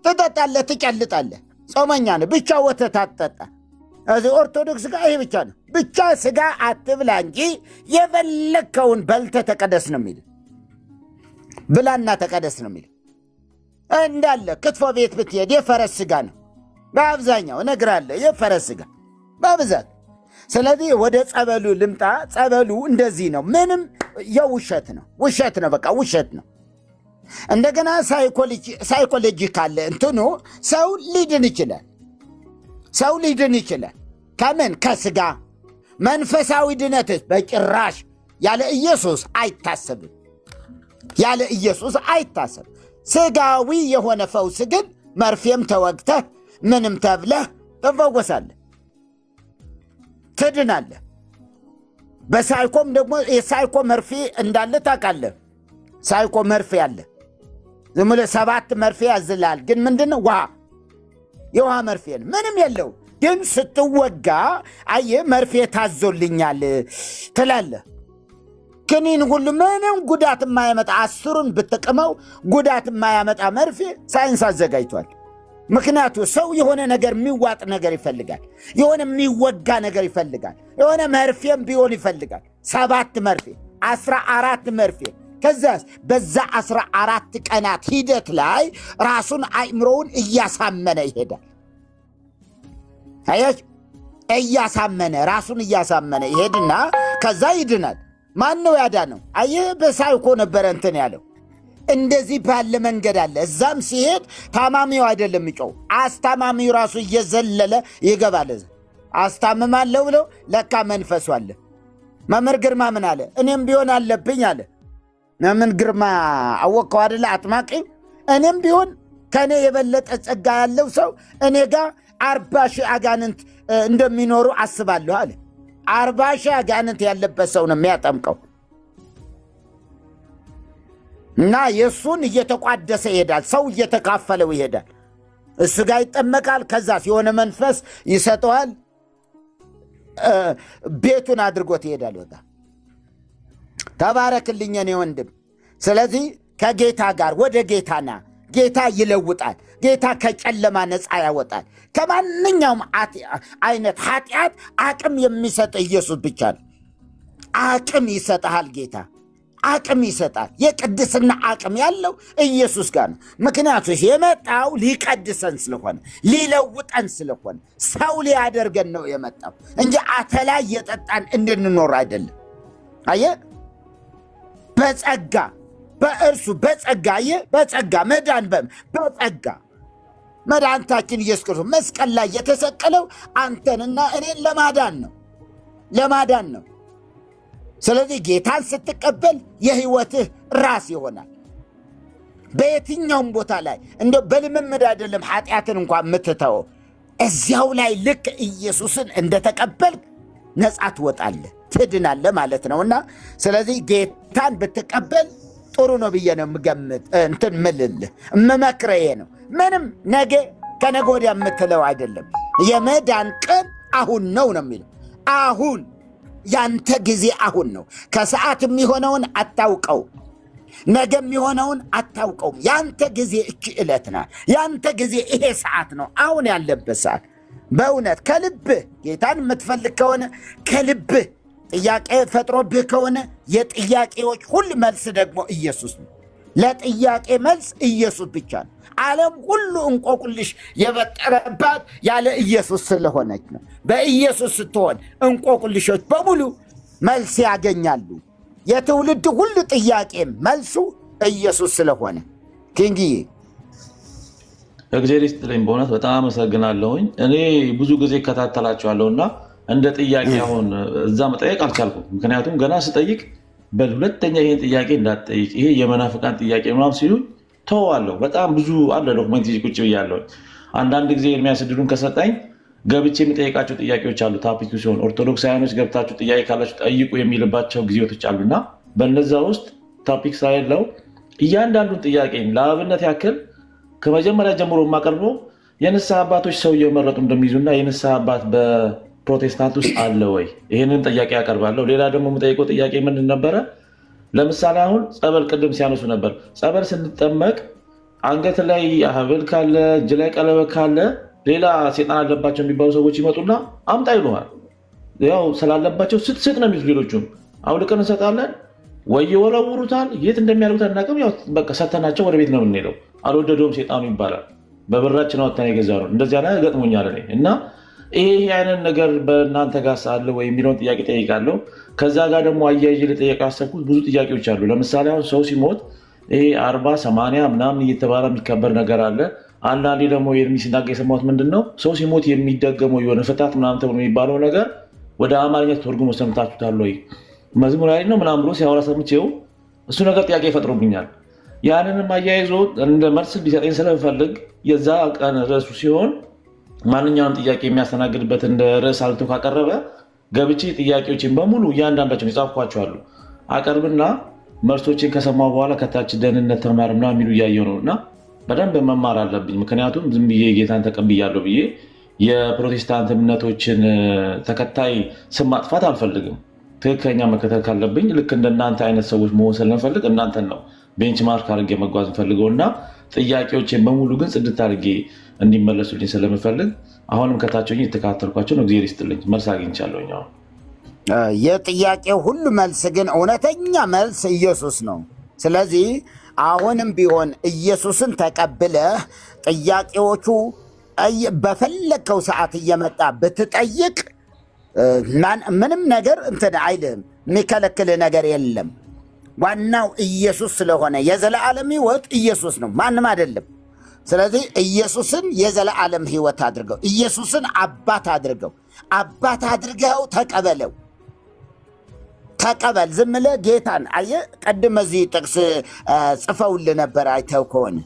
ትጠጣለህ፣ ትጨልጣለህ። ጾመኛ ነህ፣ ብቻ ወተት አትጠጣ። እዚህ ኦርቶዶክስ ጋር ይሄ ብቻ ነው። ብቻ ስጋ አትብላ እንጂ የፈለግከውን በልተህ ተቀደስ ነው የሚል። ብላና ተቀደስ ነው የሚል። እንዳለ ክትፎ ቤት ብትሄድ የፈረስ ስጋ ነው በአብዛኛው፣ እነግርሃለሁ፣ የፈረስ ስጋ በብዛት። ስለዚህ ወደ ጸበሉ ልምጣ። ጸበሉ እንደዚህ ነው። ምንም የውሸት ነው፣ ውሸት ነው፣ በቃ ውሸት ነው። እንደገና ሳይኮሎጂካል እንትኑ ሰው ሊድን ይችላል። ከምን? ከስጋ። መንፈሳዊ ድነትስ በጭራሽ ያለ ኢየሱስ አይታሰብም። ስጋዊ የሆነ ፈውስ ግን መርፌም ተወግተህ ምንም ተብለህ ትፈወሳለህ፣ ትድናለህ። በሳይኮም ደግሞ የሳይኮ መርፌ እንዳለ ታውቃለህ። ሳይኮ መርፌ አለ። ዝም ብለህ 7 መርፌ ያዝልሃል። ግን ምንድን ነው? የውሃ መርፌ ነው። ምንም የለው። ግን ስትወጋ አየህ መርፌ ታዞልኛል ትላለህ። ክኒን ሁሉ ምንም ጉዳት የማያመጣ 10ን ብትቅመው ጉዳት የማያመጣ መርፌ ሳይንስ አዘጋጅቷል። ምክንያቱ ሰው የሆነ ነገር የሚዋጥ ነገር ይፈልጋል፣ የሆነ የሚወጋ ነገር ይፈልጋል፣ የሆነ መርፌም ቢሆን ይፈልጋል። 7 መርፌ 14 መርፌ። ከዛስ በዛ 14 ቀናት ሂደት ላይ ራሱን አእምሮውን እያሳመነ ይሄዳል። አያች ራሱን እያሳመነ ይሄድና ከዛ ይድናል። ማን ነው ያዳነው? አየህ በሳይኮ ነበረ እንትን ያለው። እንደዚህ ባለ መንገድ አለ። እዛም ሲሄድ ታማሚው አይደለም የሚጮው፣ አስታማሚው ራሱ እየዘለለ ይገባል። አስታምማለሁ ብለው ለካ መንፈሱ አለ። መምህር ግርማ ምን አለ? እኔም ቢሆን አለብኝ አለ። መምህር ግርማ አወቀው አይደለ? አጥማቂ። እኔም ቢሆን ከእኔ የበለጠ ጸጋ ያለው ሰው እኔ ጋር 40 ሺህ አጋንንት እንደሚኖሩ አስባለሁ አለ። 40 ሺህ አጋንንት ያለበት ሰው ነው የሚያጠምቀው። እና የእሱን እየተቋደሰ ይሄዳል። ሰው እየተካፈለው ይሄዳል። እሱ ጋር ይጠመቃል። ከዛ የሆነ መንፈስ ይሰጠዋል። ቤቱን አድርጎት ይሄዳል። በቃ ተባረክልኝ እኔ ወንድም። ስለዚህ ከጌታ ጋር ወደ ጌታና ጌታ ይለውጣል። ጌታ ከጨለማ ነፃ ያወጣል። ከማንኛውም አይነት ኃጢአት አቅም የሚሰጥ ኢየሱስ ብቻ ነው። አቅም ይሰጥሃል ጌታ፣ አቅም ይሰጣል። የቅድስና አቅም ያለው ኢየሱስ ጋር ነው። ምክንያቱ የመጣው ሊቀድሰን ስለሆነ፣ ሊለውጠን ስለሆነ፣ ሰው ሊያደርገን ነው የመጣው እንጂ አተላ እየጠጣን እንድንኖር አይደለም። አየህ በጸጋ በእርሱ በጸጋ በጸጋ መዳን በጸጋ መድኃኒታችን ኢየሱስ ክርስቶስ መስቀል ላይ የተሰቀለው አንተንና እኔን ለማዳን ነው። ስለዚህ ጌታን ስትቀበል የህይወትህ ራስ ይሆናል። በየትኛውም ቦታ ላይ እንደው በልምምድ አይደለም ኃጢአትን እንኳን የምትተወው፣ እዚያው ላይ ልክ ኢየሱስን እንደተቀበልክ ነፃ ትወጣለህ፣ ትድናለህ ማለት ነውና ስለዚህ ጌታን ብትቀበል ጥሩ ነው ብዬ ነው የምገምት ምልልህ የምመክረህ ነው። ምንም ነገ ከነገ ወዲያ የምትለው አይደለም። የመዳን ቀን አሁን ነው የሚለው። አሁን ያንተ ጊዜ አሁን ነው። ከሰዓት የሚሆነውን አታውቀው፣ ነገ የሚሆነውን አታውቀውም። ያንተ ጊዜ እቺ ዕለት ናት። ያንተ ጊዜ ይሄ ሰዓት ነው፣ አሁን ያለበት ሰዓት። በእውነት ከልብህ ጌታን የምትፈልግ ከሆነ ከልብህ ጥያቄ ፈጥሮብህ ከሆነ የጥያቄዎች ሁሉ መልስ ደግሞ ኢየሱስ ነው። ለጥያቄ መልስ ኢየሱስ ብቻ ነው። ዓለም ሁሉ እንቆቅልሽ የፈጠረባት ያለ ኢየሱስ ስለሆነች ነው። በኢየሱስ ስትሆን እንቆቅልሾች በሙሉ መልስ ያገኛሉ። የትውልድ ሁሉ ጥያቄ መልሱ ኢየሱስ ስለሆነ ኪንግዬ እግዚአብሔር ይስጥልኝ። በእውነት በጣም አመሰግናለሁኝ። እኔ ብዙ ጊዜ እከታተላቸዋለሁና እንደ ጥያቄ አሁን እዛ መጠየቅ አልቻልኩም። ምክንያቱም ገና ስጠይቅ በሁለተኛ ይሄን ጥያቄ እንዳትጠይቅ ይሄ የመናፍቃን ጥያቄ ምናምን ሲሉ ተዋለሁ። በጣም ብዙ አለ ዶክመንት ቁጭ ብያለሁ። አንዳንድ ጊዜ የሚያስድዱን ከሰጠኝ ገብቼ የሚጠይቃቸው ጥያቄዎች አሉ። ታፒኩ ሲሆን ኦርቶዶክሳውያኖች ገብታችሁ ጥያቄ ካላችሁ ጠይቁ የሚልባቸው ጊዜዎች አሉና በነዛ ውስጥ ታፒክ ሳይለው እያንዳንዱን ጥያቄ ለአብነት ያክል ከመጀመሪያ ጀምሮ የማቀርበው የንስሐ አባቶች ሰው እየመረጡ እንደሚይዙና የንስሐ አባት በፕሮቴስታንት ውስጥ አለ ወይ? ይህንን ጥያቄ ያቀርባለሁ። ሌላ ደግሞ የምጠይቀው ጥያቄ ምንድን ነበረ? ለምሳሌ አሁን ጸበል ቅድም ሲያነሱ ነበር። ጸበል ስንጠመቅ አንገት ላይ ሐብል ካለ እጅ ላይ ቀለበት ካለ ሌላ ሴጣን አለባቸው የሚባሉ ሰዎች ይመጡና አምጣ ይሉሃል። ያው ስላለባቸው ስትስጥ ነው የሚሉት። ሌሎቹም አውልቀን እንሰጣለን ወይ ይወረውሩታል። የት እንደሚያደርጉት አናውቅም። ያው በቃ ሰተናቸው ወደ ቤት ነው የምንሄደው። አልወደደውም ሴጣኑ ይባላል። በብራችን አወጣን የገዛ ነው። እንደዚያ ላይ ገጥሞኛል እኔ እና ይሄ አይነት ነገር በእናንተ ጋር ሳለ ወይ የሚለውን ጥያቄ ጠይቃለሁ። ከዛ ጋር ደግሞ አያይዤ ልጠየቅ ያሰብኩት ብዙ ጥያቄዎች አሉ። ለምሳሌ አሁን ሰው ሲሞት ይሄ 40 80 ምናምን እየተባለ የሚከበር ነገር አለ። አንዳንዴ ደግሞ ኤርሚ ሲናገር የሰማሁት ምንድን ነው ሰው ሲሞት የሚደገመው የሆነ ፍታት ምናምን ተብሎ የሚባለው ነገር ወደ አማርኛ ተርጉሞ ሰምታችሁታል ወይ? መዝሙር ላይ ነው ምናምን ብሎ ሲያወራ ሰምቼው እሱ ነገር ጥያቄ ይፈጥሮብኛል። ያንንም አያይዞ እንደ መልስ ቢሰጠኝ ስለምፈልግ የዛ ቀን ርዕሱ ሲሆን ማንኛውም ጥያቄ የሚያስተናግድበት እንደ ርዕስ አልቶ ካቀረበ ገብቼ ጥያቄዎችን በሙሉ እያንዳንዳቸውን የጻፍኳቸዋሉ አቀርብና መልሶችን ከሰማሁ በኋላ ከታች ደህንነት ተማር ምናምን የሚሉ እያየሁ ነው እና በደንብ መማር አለብኝ። ምክንያቱም ዝም ብዬ ጌታን ተቀብያለሁ ብዬ የፕሮቴስታንት እምነቶችን ተከታይ ስም ማጥፋት አልፈልግም። ትክክለኛ መከተል ካለብኝ ልክ እንደናንተ አይነት ሰዎች መሆን ስለምፈልግ እናንተን ነው ቤንችማርክ አድርጌ መጓዝ እንፈልገው እና ጥያቄዎችን በሙሉ ግን ጽድት አድርጌ እንዲመለሱልኝ ስለምፈልግ አሁንም ከታቸው የተከታተልኳቸው ነው። እግዚአብሔር ይስጥልኝ። መልስ አግኝቻለሁ። የጥያቄው ሁሉ መልስ ግን እውነተኛ መልስ ኢየሱስ ነው። ስለዚህ አሁንም ቢሆን ኢየሱስን ተቀብለህ ጥያቄዎቹ በፈለግከው ሰዓት እየመጣ ብትጠይቅ ምንም ነገር እንትን አይልም፣ የሚከለክል ነገር የለም። ዋናው ኢየሱስ ስለሆነ የዘላለም ሕይወት ኢየሱስ ነው፣ ማንም አይደለም። ስለዚህ ኢየሱስን የዘላለም ሕይወት አድርገው፣ ኢየሱስን አባት አድርገው፣ አባት አድርገው ተቀበለው። ተቀበል። ዝም ብለህ ጌታን አየህ። ቀድም እዚህ ጥቅስ ጽፈውልህ ነበር አይተው ከሆነ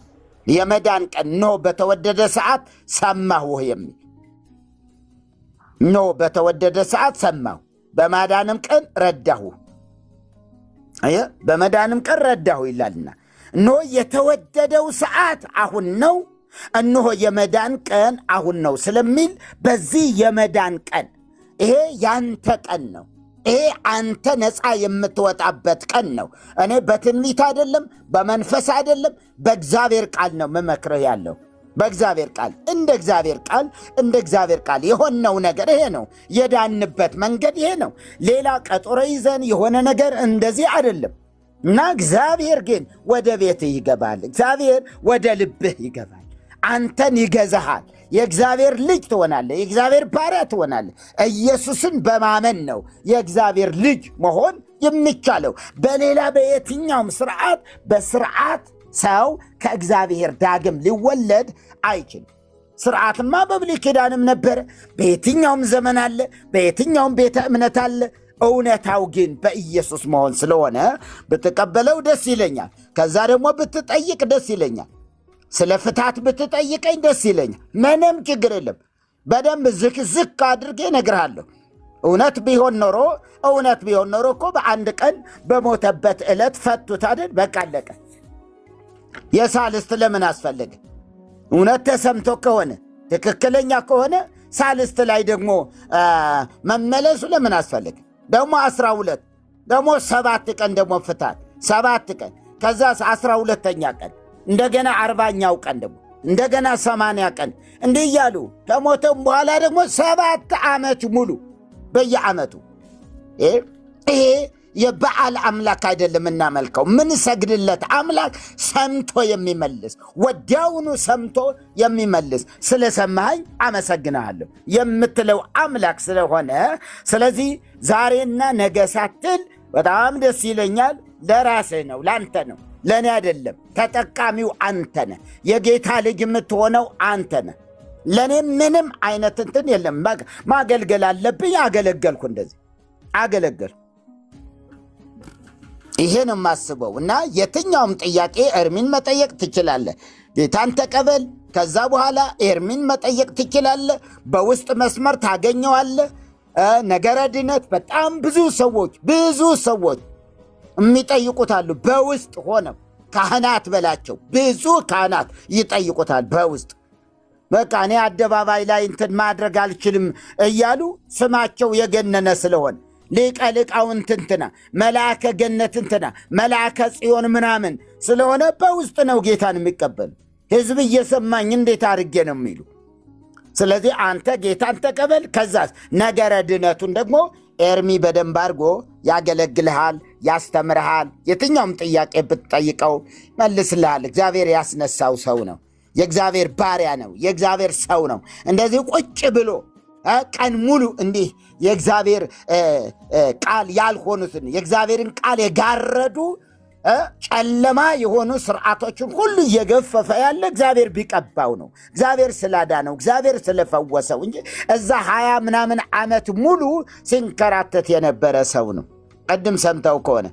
የመዳን ቀን ኖ በተወደደ ሰዓት ሰማሁ የሚል ኖ በተወደደ ሰዓት ሰማሁ፣ በማዳንም ቀን ረዳሁ። አየህ፣ በመዳንም ቀን ረዳሁ ይላልና ኖ የተወደደው ሰዓት አሁን ነው፣ እነሆ የመዳን ቀን አሁን ነው ስለሚል በዚህ የመዳን ቀን ይሄ ያንተ ቀን ነው። ይሄ አንተ ነፃ የምትወጣበት ቀን ነው። እኔ በትንቢት አይደለም፣ በመንፈስ አይደለም፣ በእግዚአብሔር ቃል ነው መመክረህ ያለው። በእግዚአብሔር ቃል እንደ እግዚአብሔር ቃል የሆነው ነገር ይሄ ነው። የዳንበት መንገድ ይሄ ነው። ሌላ ቀጠሮ ይዘን የሆነ ነገር እንደዚህ አይደለም እና እግዚአብሔር ግን ወደ ቤትህ ይገባል። እግዚአብሔር ወደ ልብህ ይገባል። አንተን ይገዛሃል። የእግዚአብሔር ልጅ ትሆናለህ። የእግዚአብሔር ባሪያ ትሆናለህ። ኢየሱስን በማመን ነው የእግዚአብሔር ልጅ መሆን የሚቻለው። በሌላ በየትኛውም በስርዓት ሰው ከእግዚአብሔር ዳግም ሊወለድ አይችልም። ስርዓትማ በብሉይ ኪዳንም ነበረ፣ በየትኛውም ዘመን አለ፣ በየትኛውም ቤተ እምነት አለ። እውነታው ግን በኢየሱስ መሆን ስለሆነ ብትቀበለው ደስ ይለኛል። ከዛ ደግሞ ብትጠይቅ ደስ ይለኛል። ስለ ፍታት ብትጠይቀኝ ደስ ይለኛል። ምንም ችግር የለም። በደንብ ዝክ አድርጌ እነግርሃለሁ። እውነት ቢሆን ኖሮ እኮ በአንድ ቀን በሞተበት ዕለት ፈቱት አይደል? በቃ አለቀ። የሳልስት ለምን አስፈለገ? እውነት ተሰምቶ ከሆነ ትክክለኛ ከሆነ ሳልስት ላይ ደግሞ መመለሱ ለምን አስፈለገ? ደግሞ 12 ደግሞ 7 ቀን ደግሞ ፍታት 7 ቀን ከዛ 12ኛ ቀን እንደገና 40ኛው ቀን ደግሞ እንደገና 80 ቀን እንዲህ እያሉ ከሞተም በኋላ ደግሞ 7 ዓመት ሙሉ በየዓመቱ ይሄ የበዓል አምላክ አይደለም እናመልከው። ምን ሰግድለት አምላክ ሰምቶ የሚመልስ ወዲያውኑ ሰምቶ የሚመልስ ስለሰማኸኝ አመሰግናለሁ የምትለው አምላክ ስለሆነ ስለዚህ ዛሬና ነገ ሳትል በጣም ደስ ይለኛል። ለራስህ ነው፣ ለአንተ ነው፣ ለእኔ አይደለም። ተጠቃሚው አንተ ነህ። የጌታ ልጅ የምትሆነው አንተ ነህ። ለእኔ ምንም አይነት እንትን የለም። ማገልገል አለብኝ። አገለገልኩ፣ እንደዚህ አገለገልኩ። ይሄ ነው የማስበው። እና የትኛውም ጥያቄ ኤርሚን መጠየቅ ትችላለህ። ጌታን ተቀበል። ከዛ በኋላ ኤርሚን መጠየቅ ትችላለህ። በውስጥ መስመር ታገኘዋለህ። ነገረ ድነት በጣም ብዙ ሰዎች የሚጠይቁታሉ። በውስጥ ሆነው ካህናት በላቸው፣ ብዙ ካህናት ይጠይቁታል በውስጥ። በቃ እኔ አደባባይ ላይ እንትን ማድረግ አልችልም እያሉ ስማቸው የገነነ ስለሆነ ሊቀ ሊቃውንት እንትና መልአከ ገነት እንትና መልአከ ጽዮን ምናምን ስለሆነ በውስጥ ነው ጌታን የሚቀበሉ። ሕዝብ እየሰማኝ እንዴት አድርጌ ነው የሚሉ። ስለዚህ አንተ ጌታን ተቀበል። ከዛስ ነገረ ድነቱን ደግሞ ኤርሚ በደንብ አድርጎ ያገለግልሃል፣ ያስተምርሃል። የትኛውም ጥያቄ ብትጠይቀው መልስልሃል። እግዚአብሔር ያስነሳው ሰው ነው። የእግዚአብሔር ባሪያ ነው። የእግዚአብሔር ሰው ነው። እንደዚህ ቁጭ ብሎ ቀን ሙሉ እንዲህ የእግዚአብሔር ቃል ያልሆኑትን የእግዚአብሔርን ቃል የጋረዱ ጨለማ የሆኑ ስርዓቶችን ሁሉ እየገፈፈ ያለ እግዚአብሔር ቢቀባው ነው። እግዚአብሔር ስላዳነው፣ እግዚአብሔር ስለፈወሰው እንጂ እዛ 20 ምናምን ዓመት ሙሉ ሲንከራተት የነበረ ሰው ነው። ቅድም ሰምተው ከሆነ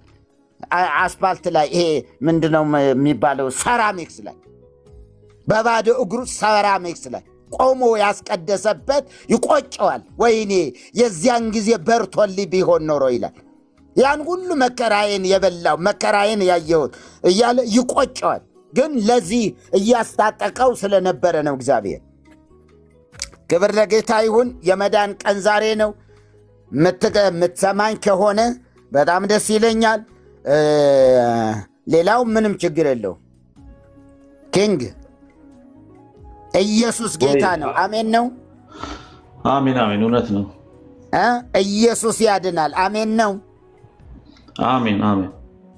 አስፓልት ላይ ይሄ ምንድነው የሚባለው ሰራሚክስ ላይ በባዶ እግሩ ሰራሚክስ ላይ ቆሞ ያስቀደሰበት ይቆጨዋል። ወይኔ የዚያን ጊዜ በርቶልኝ ቢሆን ኖሮ ይላል። ያን ሁሉ መከራዬን የበላው መከራዬን ያየሁት እያለ ይቆጨዋል። ግን ለዚህ እያስታጠቀው ስለነበረ ነው። እግዚአብሔር ክብር ለጌታ ይሁን። የመዳን ቀን ዛሬ ነው። የምትሰማኝ ከሆነ በጣም ደስ ይለኛል። ሌላው ምንም ችግር የለው። ኪንግ ኢየሱስ ጌታ ነው። አሜን ነው። አሜን አሜን። እውነት ነው። ኢየሱስ ያድናል። አሜን ነው። አሜን አሜን።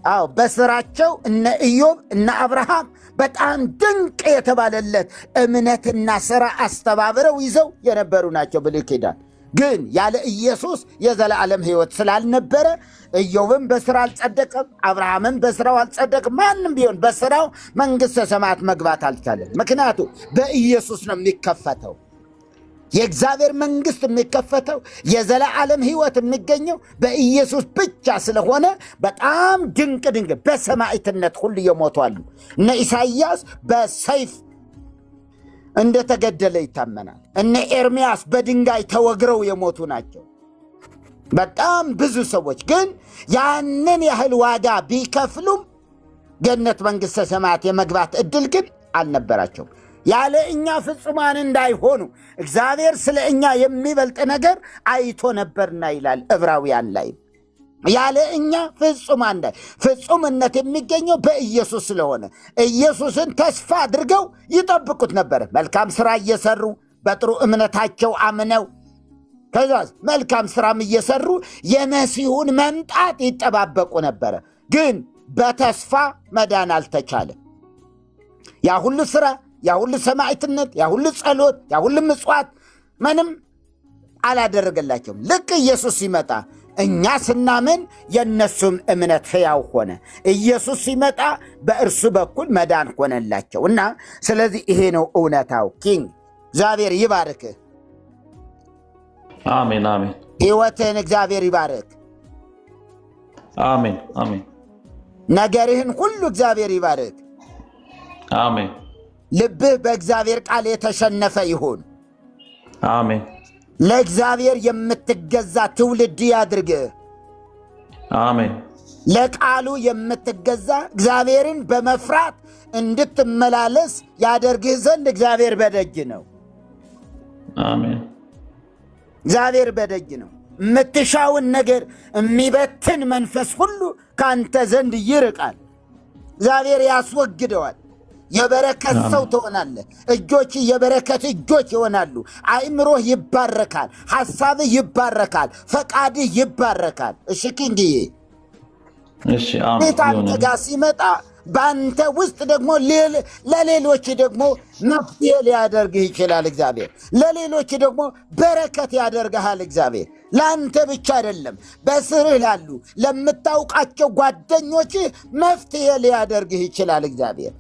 አዎ በስራቸው እነ ኢዮብ እነ አብርሃም በጣም ድንቅ የተባለለት እምነትና ስራ አስተባብረው ይዘው የነበሩ ናቸው ብሉይ ኪዳን። ግን ያለ ኢየሱስ የዘላለም ሕይወት ስላልነበረ ኢዮብም በስራ አልጸደቀም፣ አብርሃምም በስራው አልጸደቅም። ማንም ቢሆን በስራው መንግሥተ ሰማያት መግባት አልቻለም። ምክንያቱም በኢየሱስ ነው የሚከፈተው። የእግዚአብሔር መንግሥት የሚከፈተው የዘላለም ሕይወት የሚገኘው በኢየሱስ ብቻ ስለሆነ በጣም ድንቅ በሰማዕትነት ሁሉ የሞቷሉ። እነ ኢሳይያስ በሰይፍ እንደተገደለ ይታመናል። እነ ኤርምያስ በድንጋይ ተወግረው የሞቱ ናቸው። በጣም ብዙ ሰዎች ግን ያንን ያህል ዋጋ ቢከፍሉም ገነት መንግሥተ ሰማያት የመግባት ዕድል ግን አልነበራቸውም። ያለ እኛ ፍጹማን እንዳይሆኑ እግዚአብሔር ስለ እኛ የሚበልጥ ነገር አይቶ ነበርና ይላል ዕብራውያን ላይ። ያለ እኛ ፍጹማን ፍጹምነት የሚገኘው በኢየሱስ ስለሆነ ኢየሱስን ተስፋ አድርገው ይጠብቁት ነበር። መልካም ሥራ እየሰሩ በጥሩ እምነታቸው አምነው ከዛ መልካም ሥራም እየሰሩ የመሲሁን መምጣት ይጠባበቁ ነበረ። ግን በተስፋ መዳን አልተቻለም። ያ ሁሉ ሥራ፣ ያ ሁሉ ሰማዕትነት፣ ያ ሁሉ ጸሎት፣ ያ ሁሉ ምጽዋት ምንም አላደረገላቸውም። ልክ ኢየሱስ ሲመጣ እኛ ስናምን የእነሱም እምነት ሕያው ሆነ። ኢየሱስ ሲመጣ በእርሱ በኩል መዳን ሆነላቸው እና ስለዚህ ይሄ ነው እውነታው። ኪንግ እግዚአብሔር ይባርክህ። አሜን አሜን። ሕይወትህን እግዚአብሔር ይባርክ። አሜን አሜን። ነገርህን ሁሉ እግዚአብሔር ይባርክ። አሜን። ልብህ በእግዚአብሔር ቃል የተሸነፈ ይሁን። አሜን። ለእግዚአብሔር የምትገዛ ትውልድ ያድርግህ። አሜን። ለቃሉ የምትገዛ እግዚአብሔርን በመፍራት እንድትመላለስ ያደርግህ ዘንድ እግዚአብሔር በደጅ ነው። አሜን። እግዚአብሔር በደጅ ነው። የምትሻውን ነገር የሚበትን መንፈስ ሁሉ ካንተ ዘንድ ይርቃል። እግዚአብሔር ያስወግደዋል። የበረከት ሰው ትሆናለህ። እጆች የበረከት እጆች ይሆናሉ። አእምሮህ ይባረካል። ሐሳብህ ይባረካል። ፈቃድህ ይባረካል። እሺ ኪንግዬ፣ እሺ አሜን። ጌታ አንተ ጋር ሲመጣ በአንተ ውስጥ ደግሞ ለሌሎች ደግሞ መፍትሄ ሊያደርግህ ይችላል። እግዚአብሔር ለሌሎች ደግሞ በረከት ያደርግሃል። እግዚአብሔር ለአንተ ብቻ አይደለም፣ በስርህ ላሉ ለምታውቃቸው ጓደኞችህ መፍትሄ ሊያደርግህ ይችላል እግዚአብሔር።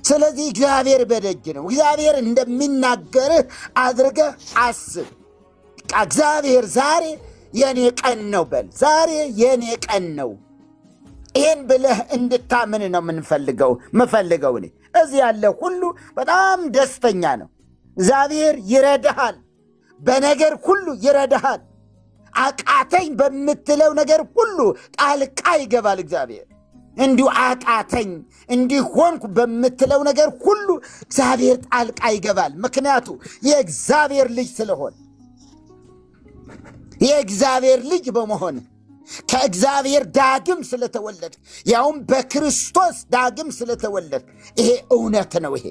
ስለዚህ እግዚአብሔር በደጅ ነው። እግዚአብሔር እንደሚናገርህ አድርገህ አስብ። እግዚአብሔር ዛሬ የኔ ቀን ነው በል። ዛሬ የኔ ቀን ነው። ይህን ብለህ እንድታምን ነው ምፈልገው። እኔ እዚህ ያለ ሁሉ በጣም ደስተኛ ነው። እግዚአብሔር ይረዳሃል፣ በነገር ሁሉ ይረዳሃል። አቃተኝ በምትለው ነገር ሁሉ ጣልቃ ይገባል እግዚአብሔር። እንዲሁ አቃተኝ እንዲህ ሆንኩ በምትለው ነገር ሁሉ እግዚአብሔር ጣልቃ ይገባል። ምክንያቱ የእግዚአብሔር ልጅ ስለሆነ፣ የእግዚአብሔር ልጅ በመሆን ከእግዚአብሔር ዳግም ስለተወለድ፣ ያውም በክርስቶስ ዳግም ስለተወለድ፣ ይሄ እውነት ነው። ይሄ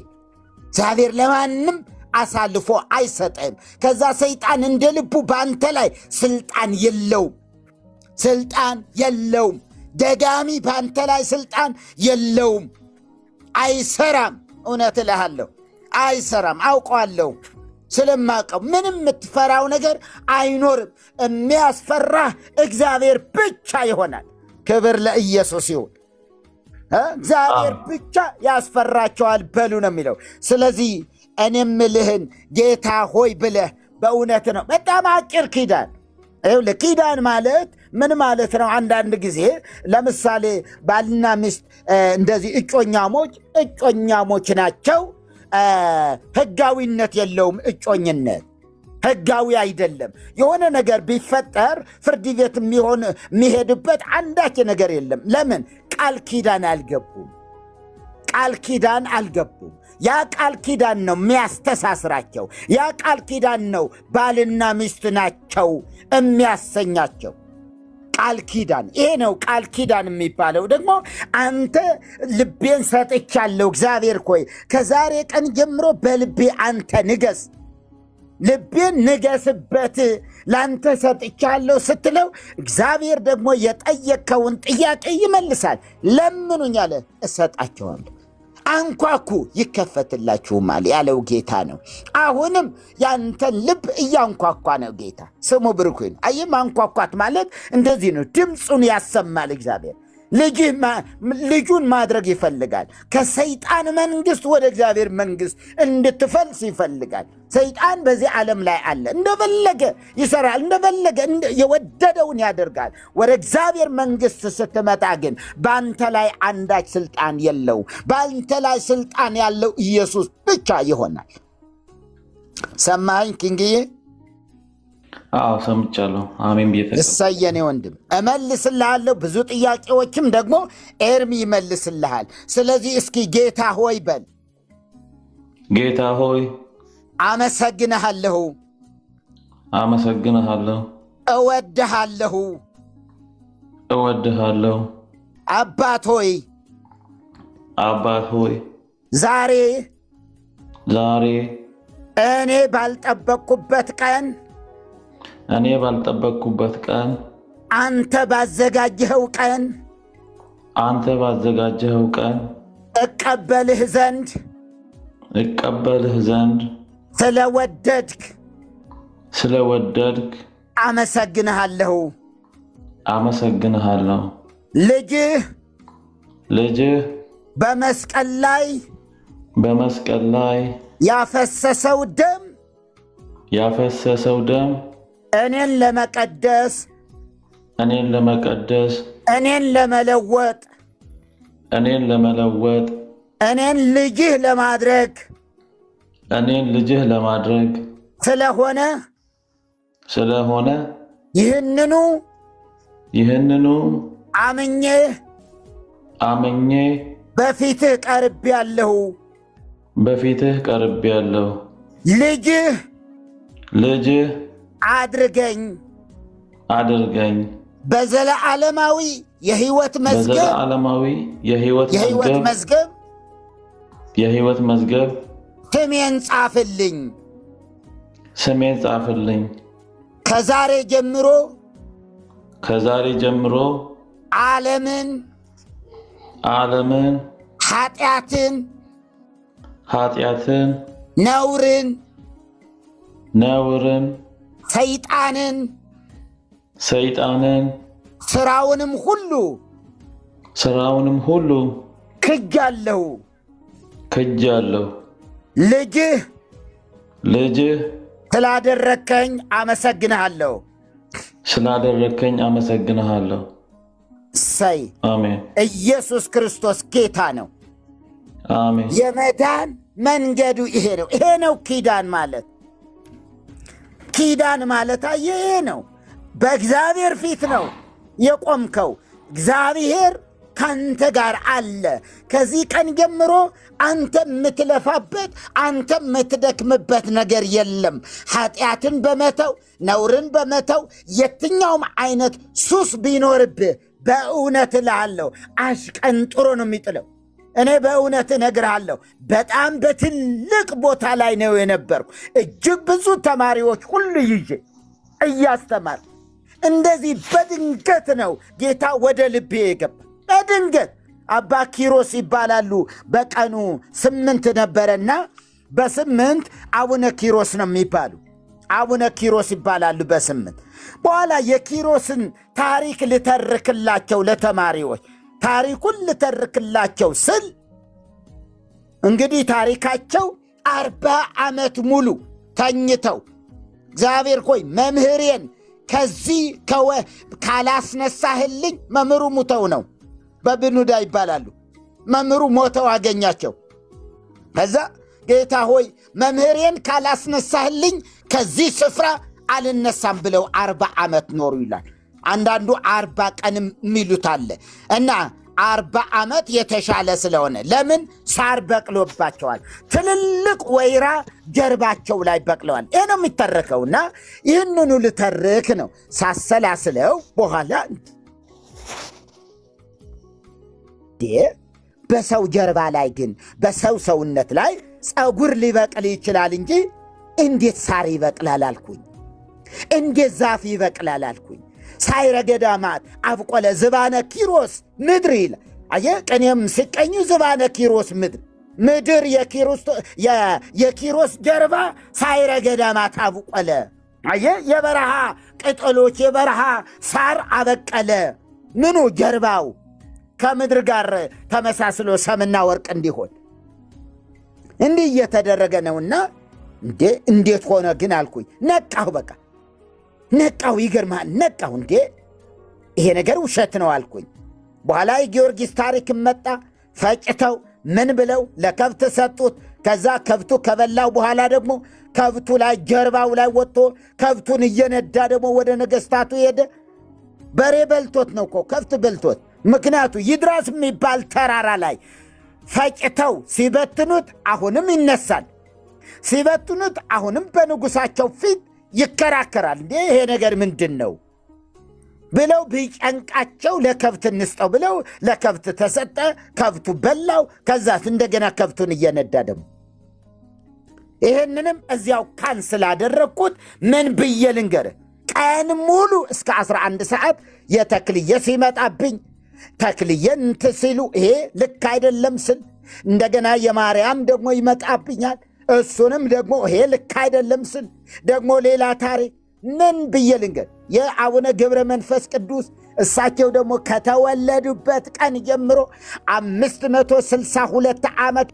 እግዚአብሔር ለማንም አሳልፎ አይሰጠም። ከዛ ሰይጣን እንደ ልቡ በአንተ ላይ ስልጣን የለውም። ደጋሚ በአንተ ላይ ስልጣን የለውም። አይሰራም። እውነት እልሃለሁ አይሰራም። አውቀዋለሁ። ስለማውቀው ምንም የምትፈራው ነገር አይኖርም። የሚያስፈራህ እግዚአብሔር ብቻ ይሆናል። ክብር ለኢየሱስ ይሁን። እግዚአብሔር ብቻ ያስፈራቸዋል በሉ ነው የሚለው። ስለዚህ እኔም ምልህን ጌታ ሆይ ብለህ በእውነት ነው። በጣም አጭር ኪዳን። ኪዳን ማለት ምን ማለት ነው? አንዳንድ ጊዜ ለምሳሌ ባልና ሚስት እንደዚህ እጮኛሞች ናቸው። ሕጋዊነት የለውም። እጮኝነት ሕጋዊ አይደለም። የሆነ ነገር ቢፈጠር ፍርድ ቤት የሚሄድበት አንዳች ነገር የለም። ለምን? ቃል ኪዳን አልገቡም። ያ ቃል ኪዳን ነው የሚያስተሳስራቸው። ያ ቃል ኪዳን ነው ባልና ሚስት ናቸው የሚያሰኛቸው። ቃል ኪዳን ይሄ ነው። ቃል ኪዳን የሚባለው ደግሞ አንተ ልቤን ሰጥቻለሁ እግዚአብሔር ሆይ ከዛሬ ቀን ጀምሮ በልቤ አንተ ንገስ፣ ልቤን ንገስበት፣ ላንተ ሰጥቻለሁ ስትለው እግዚአብሔር ደግሞ የጠየቀውን ጥያቄ ይመልሳል። ለምኑኝ አለ እሰጣቸዋለሁ፣ አንኳኩ ይከፈትላችሁማል ያለው ጌታ ነው። አሁንም ያንተን ልብ እያንኳኳ ነው ጌታ። ስሙ ብሩክ ይሁን። አይ ማንኳኳት ማለት እንደዚህ ነው። ድምፁን ያሰማል እግዚአብሔር። ልጁን ማድረግ ይፈልጋል። ከሰይጣን መንግስት ወደ እግዚአብሔር መንግስት እንድትፈልስ ይፈልጋል። ሰይጣን በዚህ ዓለም ላይ አለ። እንደፈለገ ይሰራል፣ እንደፈለገ የወደደውን ያደርጋል። ወደ እግዚአብሔር መንግስት ስትመጣ ግን በአንተ ላይ አንዳች ስልጣን የለው። በአንተ ላይ ስልጣን ያለው ኢየሱስ ብቻ ይሆናል። ሰማኸኝ ኪንግዬ? አዎ ሰምቻለሁ። አሜን ቤተ እሰየኔ ወንድም እመልስልሃለሁ። ብዙ ጥያቄዎችም ደግሞ ኤርሚ ይመልስልሃል። ስለዚህ እስኪ ጌታ ሆይ በል። ጌታ ሆይ አመሰግንሃለሁ፣ እወድሃለሁ። አባት ሆይ ዛሬ እኔ ባልጠበቅኩበት ቀን አንተ ባዘጋጀኸው ቀን እቀበልህ ዘንድ እቀበልህ ዘንድ ስለወደድክ አመሰግንሃለሁ። ልጅህ በመስቀል ላይ ያፈሰሰው ደም እኔን ለመቀደስ እኔን ለመለወጥ እኔን ልጅህ ለማድረግ ስለሆነ ይህንኑ አምኜ በፊትህ ቀርቤያለሁ። ልጅህ አድርገኝ በዘለዓለማዊ የሕይወት መዝገብ ስሜን ጻፍልኝ። ከዛሬ ጀምሮ ዓለምን ኃጢአትን ነውርን ሰይጣንን ስራውንም ሁሉ ክጃለሁ። ልጅህ ስላደረከኝ አመሰግንሃለሁ። ሰይ አሜን። ኢየሱስ ክርስቶስ ጌታ ነው። አሜን። የመዳን መንገዱ ይሄ ነው። ኪዳን ማለት ይሄ ነው። በእግዚአብሔር ፊት ነው የቆምከው። እግዚአብሔር ካንተ ጋር አለ። ከዚህ ቀን ጀምሮ አንተ የምትለፋበት አንተ የምትደክምበት ነገር የለም። ኃጢአትን በመተው ነውርን በመተው የትኛውም አይነት ሱስ ቢኖርብህ በእውነት እልሃለሁ አሽቀንጥሮ ነው የሚጥለው። እኔ በእውነት እነግርሃለሁ በጣም በትልቅ ቦታ ላይ ነው የነበርኩ። እጅግ ብዙ ተማሪዎች ሁሉ ይዤ እያስተማር እንደዚህ በድንገት ነው ጌታ ወደ ልቤ የገባ። በድንገት አባ ኪሮስ ይባላሉ። በቀኑ 8 ነበረና በ8 አቡነ ኪሮስ ነው የሚባሉ። አቡነ ኪሮስ ይባላሉ በ8። በኋላ የኪሮስን ታሪክ ልተርክላቸው ለተማሪዎች ታሪኩን ልተርክላቸው ስል እንግዲህ ታሪካቸው 40 ዓመት ሙሉ ተኝተው እግዚአብሔር ሆይ መምህሬን ከዚህ ካላስነሳህልኝ፣ መምህሩ ሙተው ነው በብኑዳ ይባላሉ። መምህሩ ሞተው አገኛቸው። ከዛ ጌታ ሆይ መምህሬን ካላስነሳህልኝ ከዚህ ስፍራ አልነሳም ብለው 40 ዓመት ኖሩ ይላል። አንዳንዱ 40 ቀንም የሚሉት አለ እና 40 ዓመት የተሻለ ስለሆነ ለምን ሳር በቅሎባቸዋል። ትልልቅ ወይራ ጀርባቸው ላይ በቅለዋል። ይህ ነው የሚተረከውና ይህንኑ ልተርክ ነው ሳሰላስለው በኋላ በሰው ጀርባ ላይ ግን በሰው ሰውነት ላይ ፀጉር ሊበቅል ይችላል እንጂ እንዴት ሳር ይበቅላል አልኩኝ። እንዴት ዛፍ ይበቅላል አልኩኝ። ሳይረገዳማት አብቆለ ዝባነ ኪሮስ ምድር ይላል። አየህ ቅኔም ሲቀኙ ዝባነ ኪሮስ ምድር የኪሮስ ጀርባ ሳይረገዳማት አብቆለ። አየህ የበረሃ ቅጠሎች የበረሃ ሳር አበቀለ። ምኑ ጀርባው ከምድር ጋር ተመሳስሎ ሰምና ወርቅ እንዲሆን እንዲህ እየተደረገ ነውና እንዴት ሆነ ግን አልኩኝ። ነቃሁ፣ በቃ ነቃሁ። ይገርማል፣ ነቃሁ። ይሄ ነገር ውሸት ነው አልኩኝ። በኋላ የጊዮርጊስ ታሪክ መጣ። ፈጭተው ምን ብለው ለከብት ሰጡት። ከዛ ከብቱ ከበላው በኋላ ደግሞ ከብቱ ላይ ጀርባው ላይ ወጥቶ ከብቱን እየነዳ ደግሞ ወደ ነገሥታቱ ሄደ። በሬ በልቶት ነው እኮ ከብት በልቶት። ምክንያቱ ይድራስ የሚባል ተራራ ላይ ፈጭተው ሲበትኑት አሁንም ይነሳል፣ ሲበትኑት አሁንም በንጉሳቸው ፊት ይከራከራል። ይሄ ነገር ምንድን ነው ብለው ቢጨንቃቸው ለከብት እንስጠው ብለው ለከብት ተሰጠ። ከብቱ በላው። ከዛ እንደገና ከብቱን እየነዳ ደግሞ ይህንንም እዚያው ካንስል አደረግኩት። ምን ብዬ ልንገርህ? ቀን ሙሉ እስከ 11 ሰዓት የተክልየ ሲመጣብኝ ተክልየ እንትን ሲሉ ይሄ ልክ አይደለም ስል እንደገና የማርያም ደግሞ ይመጣብኛል። እሱንም ደግሞ ይሄ ልክ አይደለም ስል ደግሞ ሌላ ታሪክ ምን ብዬ ልንገር? የአቡነ ገብረ መንፈስ ቅዱስ እሳቸው ደግሞ ከተወለዱበት ቀን ጀምሮ 562 ዓመት